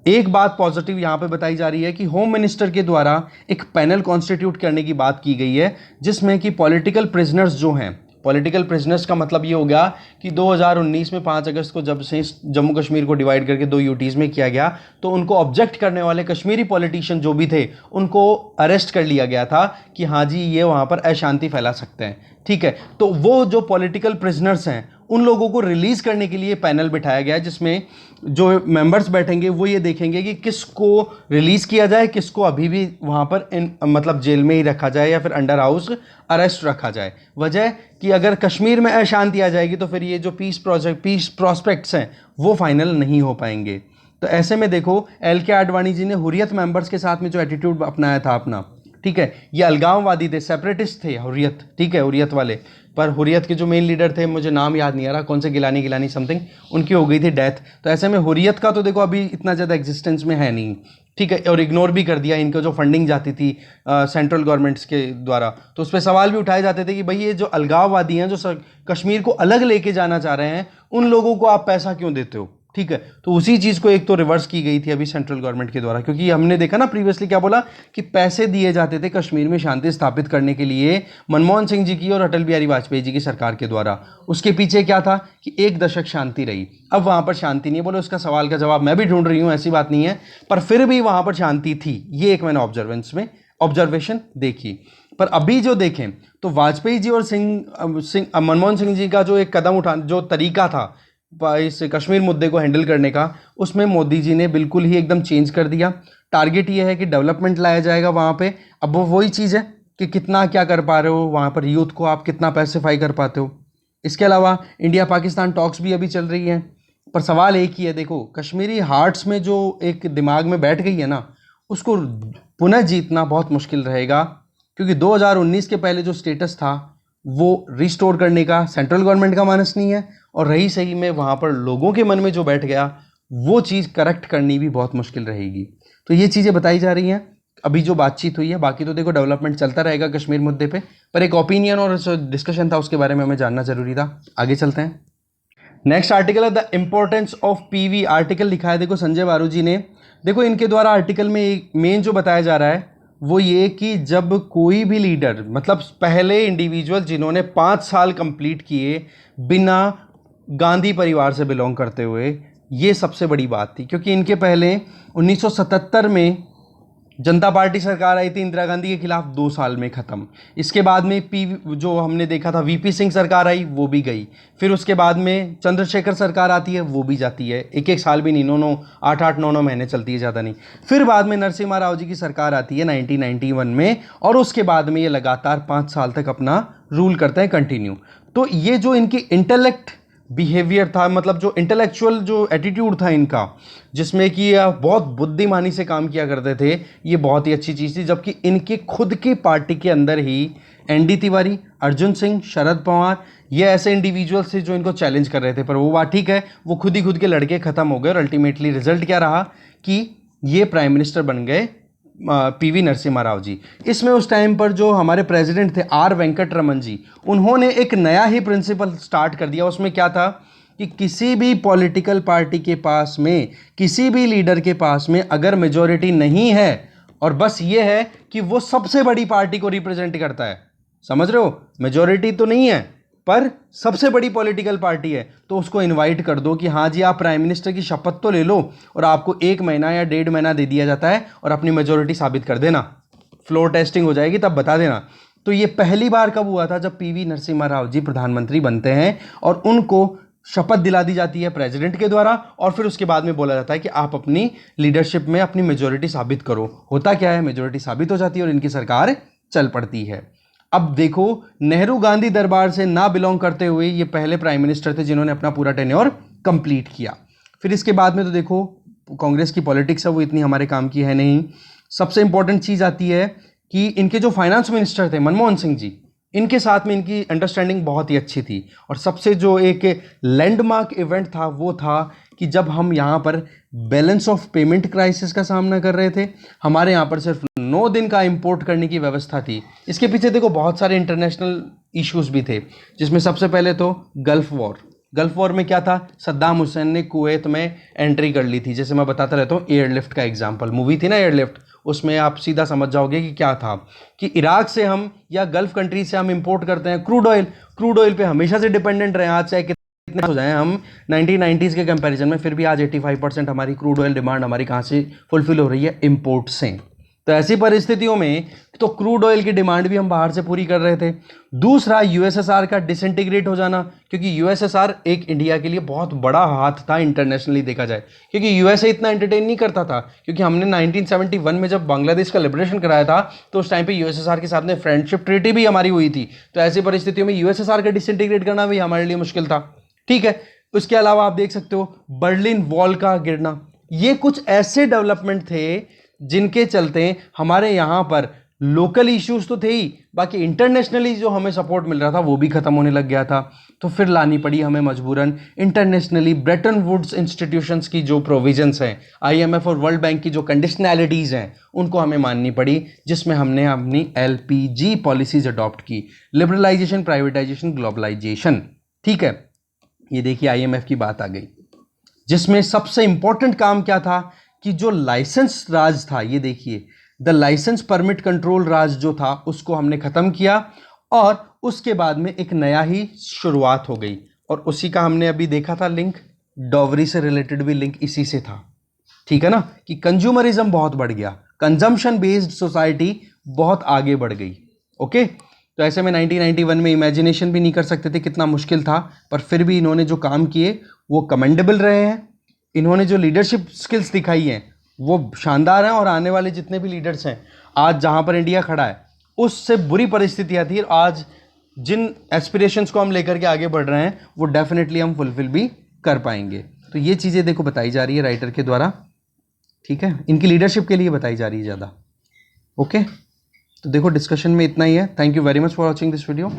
एक बात पॉजिटिव यहाँ पे बताई जा रही है कि होम मिनिस्टर के द्वारा एक पैनल कॉन्स्टिट्यूट करने की बात की गई है, जिसमें कि पॉलिटिकल प्रिजनर्स जो हैं, पॉलिटिकल प्रिजनर्स का मतलब ये हो गया कि 2019 में 5 अगस्त को जब से जम्मू कश्मीर को डिवाइड करके 2 यूटीज़ में किया गया, तो उनको ऑब्जेक्ट करने वाले कश्मीरी पॉलिटिशियन जो भी थे उनको अरेस्ट कर लिया गया था कि हाँ जी ये वहाँ पर अशांति फैला सकते हैं। ठीक है, तो वो जो पॉलिटिकल प्रिजनर्स हैं उन लोगों को रिलीज़ करने के लिए पैनल बिठाया गया है, जिसमें जो मेंबर्स बैठेंगे वो ये देखेंगे कि किसको रिलीज़ किया जाए, किसको अभी भी वहाँ पर मतलब जेल में ही रखा जाए या फिर अंडर हाउस अरेस्ट रखा जाए। वजह कि अगर कश्मीर में अशांति आ जाएगी तो फिर ये जो पीस प्रॉस्पेक्ट्स हैं वो फाइनल नहीं हो पाएंगे। तो ऐसे में देखो एल.के. आडवाणी जी ने हुर्रियत मेंबर्स के साथ में जो एटीट्यूड अपनाया था अपना, ठीक है, ये अलगाववादी थे, सेपरेटिस्ट थे हुर्रियत, ठीक है, हुर्रियत वाले। पर हुर्रियत के जो मेन लीडर थे, मुझे नाम याद नहीं आ रहा, कौन से गिलानी समथिंग, उनकी हो गई थी डेथ। तो ऐसे में हुर्रियत का तो देखो अभी इतना ज़्यादा एग्जिस्टेंस में है नहीं, ठीक है, और इग्नोर भी कर दिया इनको जो फंडिंग जाती थी सेंट्रल गवर्नमेंट्स के द्वारा। तो उस पर सवाल भी उठाए जाते थे कि भाई ये जो अलगाववादी हैं, जो कश्मीर को अलग लेके जाना चाह रहे हैं, उन लोगों को आप पैसा क्यों देते हो? ठीक है, तो उसी चीज़ को एक तो रिवर्स की गई थी अभी सेंट्रल गवर्नमेंट के द्वारा, क्योंकि हमने देखा ना प्रीवियसली क्या बोला कि पैसे दिए जाते थे कश्मीर में शांति स्थापित करने के लिए मनमोहन सिंह जी की और अटल बिहारी वाजपेयी जी की सरकार के द्वारा। उसके पीछे क्या था कि 1 दशक शांति रही, अब वहाँ पर शांति नहीं है। बोलो उसका सवाल का जवाब मैं भी ढूंढ रही हूँ, ऐसी बात नहीं है, पर फिर भी वहाँ पर शांति थी, ये एक मैंने ऑब्जर्वेशन देखी। पर अभी जो देखें तो वाजपेयी जी और मनमोहन सिंह जी का जो एक कदम उठाने जो तरीका था इस कश्मीर मुद्दे को हैंडल करने का, उसमें मोदी जी ने बिल्कुल ही एकदम चेंज कर दिया। टारगेट ये है कि डेवलपमेंट लाया जाएगा वहाँ पे। अब वो वही चीज़ है कि कितना क्या कर पा रहे हो वहाँ पर, यूथ को आप कितना पैसिफाई कर पाते हो। इसके अलावा इंडिया पाकिस्तान टॉक्स भी अभी चल रही हैं, पर सवाल एक ही है, देखो कश्मीरी हार्ट्स में जो एक दिमाग में बैठ गई है ना, उसको पुनः जीतना बहुत मुश्किल रहेगा, क्योंकि 2019 के पहले जो स्टेटस था वो रिस्टोर करने का सेंट्रल गवर्नमेंट का मानस नहीं है, और रही सही में वहाँ पर लोगों के मन में जो बैठ गया वो चीज़ करेक्ट करनी भी बहुत मुश्किल रहेगी। तो ये चीज़ें बताई जा रही हैं अभी जो बातचीत हुई है। बाकी तो देखो डेवलपमेंट चलता रहेगा कश्मीर मुद्दे पे, पर एक ओपिनियन और डिस्कशन था उसके बारे में हमें जानना जरूरी था। आगे चलते हैं। नेक्स्ट आर्टिकल है the importance of PV. Article लिखा है देखो संजय बारू जी ने। देखो इनके द्वारा आर्टिकल में एक मेन जो बताया जा रहा है वो ये कि जब कोई भी लीडर, मतलब पहले इंडिविजुअल जिन्होंने 5 साल कंप्लीट किए बिना गांधी परिवार से बिलोंग करते हुए, ये सबसे बड़ी बात थी। क्योंकि इनके पहले 1977 में जनता पार्टी सरकार आई थी इंदिरा गांधी के खिलाफ, 2 साल में ख़त्म। इसके बाद में जो हमने देखा था वीपी सिंह सरकार आई, वो भी गई। फिर उसके बाद में चंद्रशेखर सरकार आती है, वो भी जाती है। एक एक साल भी नहीं, 9-9 महीने चलती है, ज़्यादा नहीं। फिर बाद में नरसिम्हा राव जी की सरकार आती है 1991 में, और उसके बाद में ये लगातार 5 साल तक अपना रूल करते हैं कंटिन्यू। तो ये जो इनकी इंटेलेक्ट बिहेवियर था, मतलब जो इंटेलेक्चुअल जो एटीट्यूड था इनका, जिसमें कि बहुत बुद्धिमानी से काम किया करते थे, ये बहुत ही अच्छी चीज़ थी। जबकि इनके खुद की पार्टी के अंदर ही एनडी तिवारी, अर्जुन सिंह, शरद पवार, ये ऐसे इंडिविजुअल्स थे जो इनको चैलेंज कर रहे थे। पर वो बात ठीक है, वो खुद ही खुद के लड़के ख़त्म हो गए और अल्टीमेटली रिजल्ट क्या रहा कि ये प्राइम मिनिस्टर बन गए पीवी नरसिम्हा राव जी। इसमें उस टाइम पर जो हमारे प्रेसिडेंट थे आर वेंकटरमन जी, उन्होंने एक नया ही प्रिंसिपल स्टार्ट कर दिया। उसमें क्या था कि किसी भी पॉलिटिकल पार्टी के पास में, किसी भी लीडर के पास में अगर मेजॉरिटी नहीं है और बस ये है कि वो सबसे बड़ी पार्टी को रिप्रेजेंट करता है, समझ रहे हो, मेजॉरिटी तो नहीं है पर सबसे बड़ी पॉलिटिकल पार्टी है, तो उसको इनवाइट कर दो कि हाँ जी आप प्राइम मिनिस्टर की शपथ तो ले लो, और आपको 1 महीना या 1.5 महीना दे दिया जाता है और अपनी मेजॉरिटी साबित कर देना, फ्लोर टेस्टिंग हो जाएगी तब बता देना। तो ये पहली बार कब हुआ था, जब पीवी नरसिम्हा राव जी प्रधानमंत्री बनते हैं और उनको शपथ दिला दी जाती है प्रेसिडेंट के द्वारा, और फिर उसके बाद में बोला जाता है कि आप अपनी लीडरशिप में अपनी मेजॉरिटी साबित करो। होता क्या है, मेजॉरिटी साबित हो जाती है और इनकी सरकार चल पड़ती है। अब देखो, नेहरू गांधी दरबार से ना बिलोंग करते हुए ये पहले प्राइम मिनिस्टर थे जिन्होंने अपना पूरा टेन्योर कंप्लीट किया। फिर इसके बाद में तो देखो कांग्रेस की पॉलिटिक्स है वो इतनी हमारे काम की है नहीं। सबसे इंपॉर्टेंट चीज़ आती है कि इनके जो फाइनेंस मिनिस्टर थे मनमोहन सिंह जी, इनके साथ में इनकी अंडरस्टैंडिंग बहुत ही अच्छी थी। और सबसे जो एक लैंडमार्क इवेंट था वो था कि जब हम यहाँ पर बैलेंस ऑफ पेमेंट क्राइसिस का सामना कर रहे थे, हमारे यहाँ पर सिर्फ 9 दिन का इंपोर्ट करने की व्यवस्था थी। इसके पीछे देखो बहुत सारे इंटरनेशनल इश्यूज भी थे, जिसमें सबसे पहले तो गल्फ वॉर में क्या था, सद्दाम हुसैन ने कुवैत में एंट्री कर ली थी। जैसे मैं बताता रहता हूँ एयरलिफ्ट का एग्जाम्पल, मूवी थी ना एयरलिफ्ट, उसमें आप सीधा समझ जाओगे कि क्या था कि इराक से हम या गल्फ कंट्री से हम इंपोर्ट करते हैं क्रूड ऑयल पे हमेशा से डिपेंडेंट रहे, आज चाहे कितने हो जाए हम 1990s के कंपैरिजन में, फिर भी आज 85% हमारी क्रूड ऑयल डिमांड हमारी कहाँ से फुलफिल हो रही है, इंपोर्ट से। तो ऐसी परिस्थितियों में तो क्रूड ऑयल की डिमांड भी हम बाहर से पूरी कर रहे थे। दूसरा यूएसएसआर का डिसइंटीग्रेट हो जाना, क्योंकि यूएसएसआर एक इंडिया के लिए बहुत बड़ा हाथ था इंटरनेशनली देखा जाए, क्योंकि यूएसए इतना एंटरटेन नहीं करता था। क्योंकि हमने 1971 में जब बांग्लादेश का लिबरेशन कराया था तो उस टाइम पे यूएसएसआर के साथ में फ्रेंडशिप ट्रीटी भी हमारी हुई थी। तो ऐसी परिस्थितियों में यूएसएसआर का डिसइंटीग्रेट करना भी हमारे लिए मुश्किल था, ठीक है। उसके अलावा आप देख सकते हो बर्लिन वॉल का गिरना, ये कुछ ऐसे डेवलपमेंट थे जिनके चलते हमारे यहाँ पर लोकल इश्यूज तो थे ही, बाकी इंटरनेशनली जो हमें सपोर्ट मिल रहा था वो भी खत्म होने लग गया था। तो फिर लानी पड़ी हमें मजबूरन इंटरनेशनली ब्रेटन वुड्स इंस्टीट्यूशंस की जो प्रोविजंस हैं, आईएमएफ और वर्ल्ड बैंक की जो कंडीशनैलिटीज़ हैं, उनको हमें माननी पड़ी, जिसमें हमने अपनी एलपीजी पॉलिसीज अडॉप्ट की, लिबरलाइजेशन, प्राइवेटाइजेशन, ग्लोबलाइजेशन, ठीक है। ये देखिए आईएमएफ की बात आ गई, जिसमें सबसे इंपॉर्टेंट काम क्या था कि जो लाइसेंस राज था, ये देखिए द लाइसेंस परमिट कंट्रोल राज जो था उसको हमने खत्म किया, और उसके बाद में एक नया ही शुरुआत हो गई। और उसी का हमने अभी देखा था लिंक, डॉवरी से रिलेटेड भी लिंक इसी से था, ठीक है ना, कि कंज्यूमरिज्म बहुत बढ़ गया, कंजम्पशन बेस्ड सोसाइटी बहुत आगे बढ़ गई। ओके, तो ऐसे में 1991 में इमेजिनेशन भी नहीं कर सकते थे, कितना मुश्किल था, पर फिर भी इन्होंने जो काम किए वो कमेंडेबल रहे हैं। इन्होंने जो लीडरशिप स्किल्स दिखाई हैं वो शानदार हैं, और आने वाले जितने भी लीडर्स हैं, आज जहां पर इंडिया खड़ा है उससे बुरी परिस्थितियां थी, आज जिन एस्पिरेशंस को हम लेकर के आगे बढ़ रहे हैं वो डेफिनेटली हम फुलफिल भी कर पाएंगे। तो ये चीज़ें देखो बताई जा रही है राइटर के द्वारा, ठीक है, इनकी लीडरशिप के लिए बताई जा रही है ज़्यादा। ओके, तो देखो डिस्कशन में इतना ही है। Thank you very much for watching this video.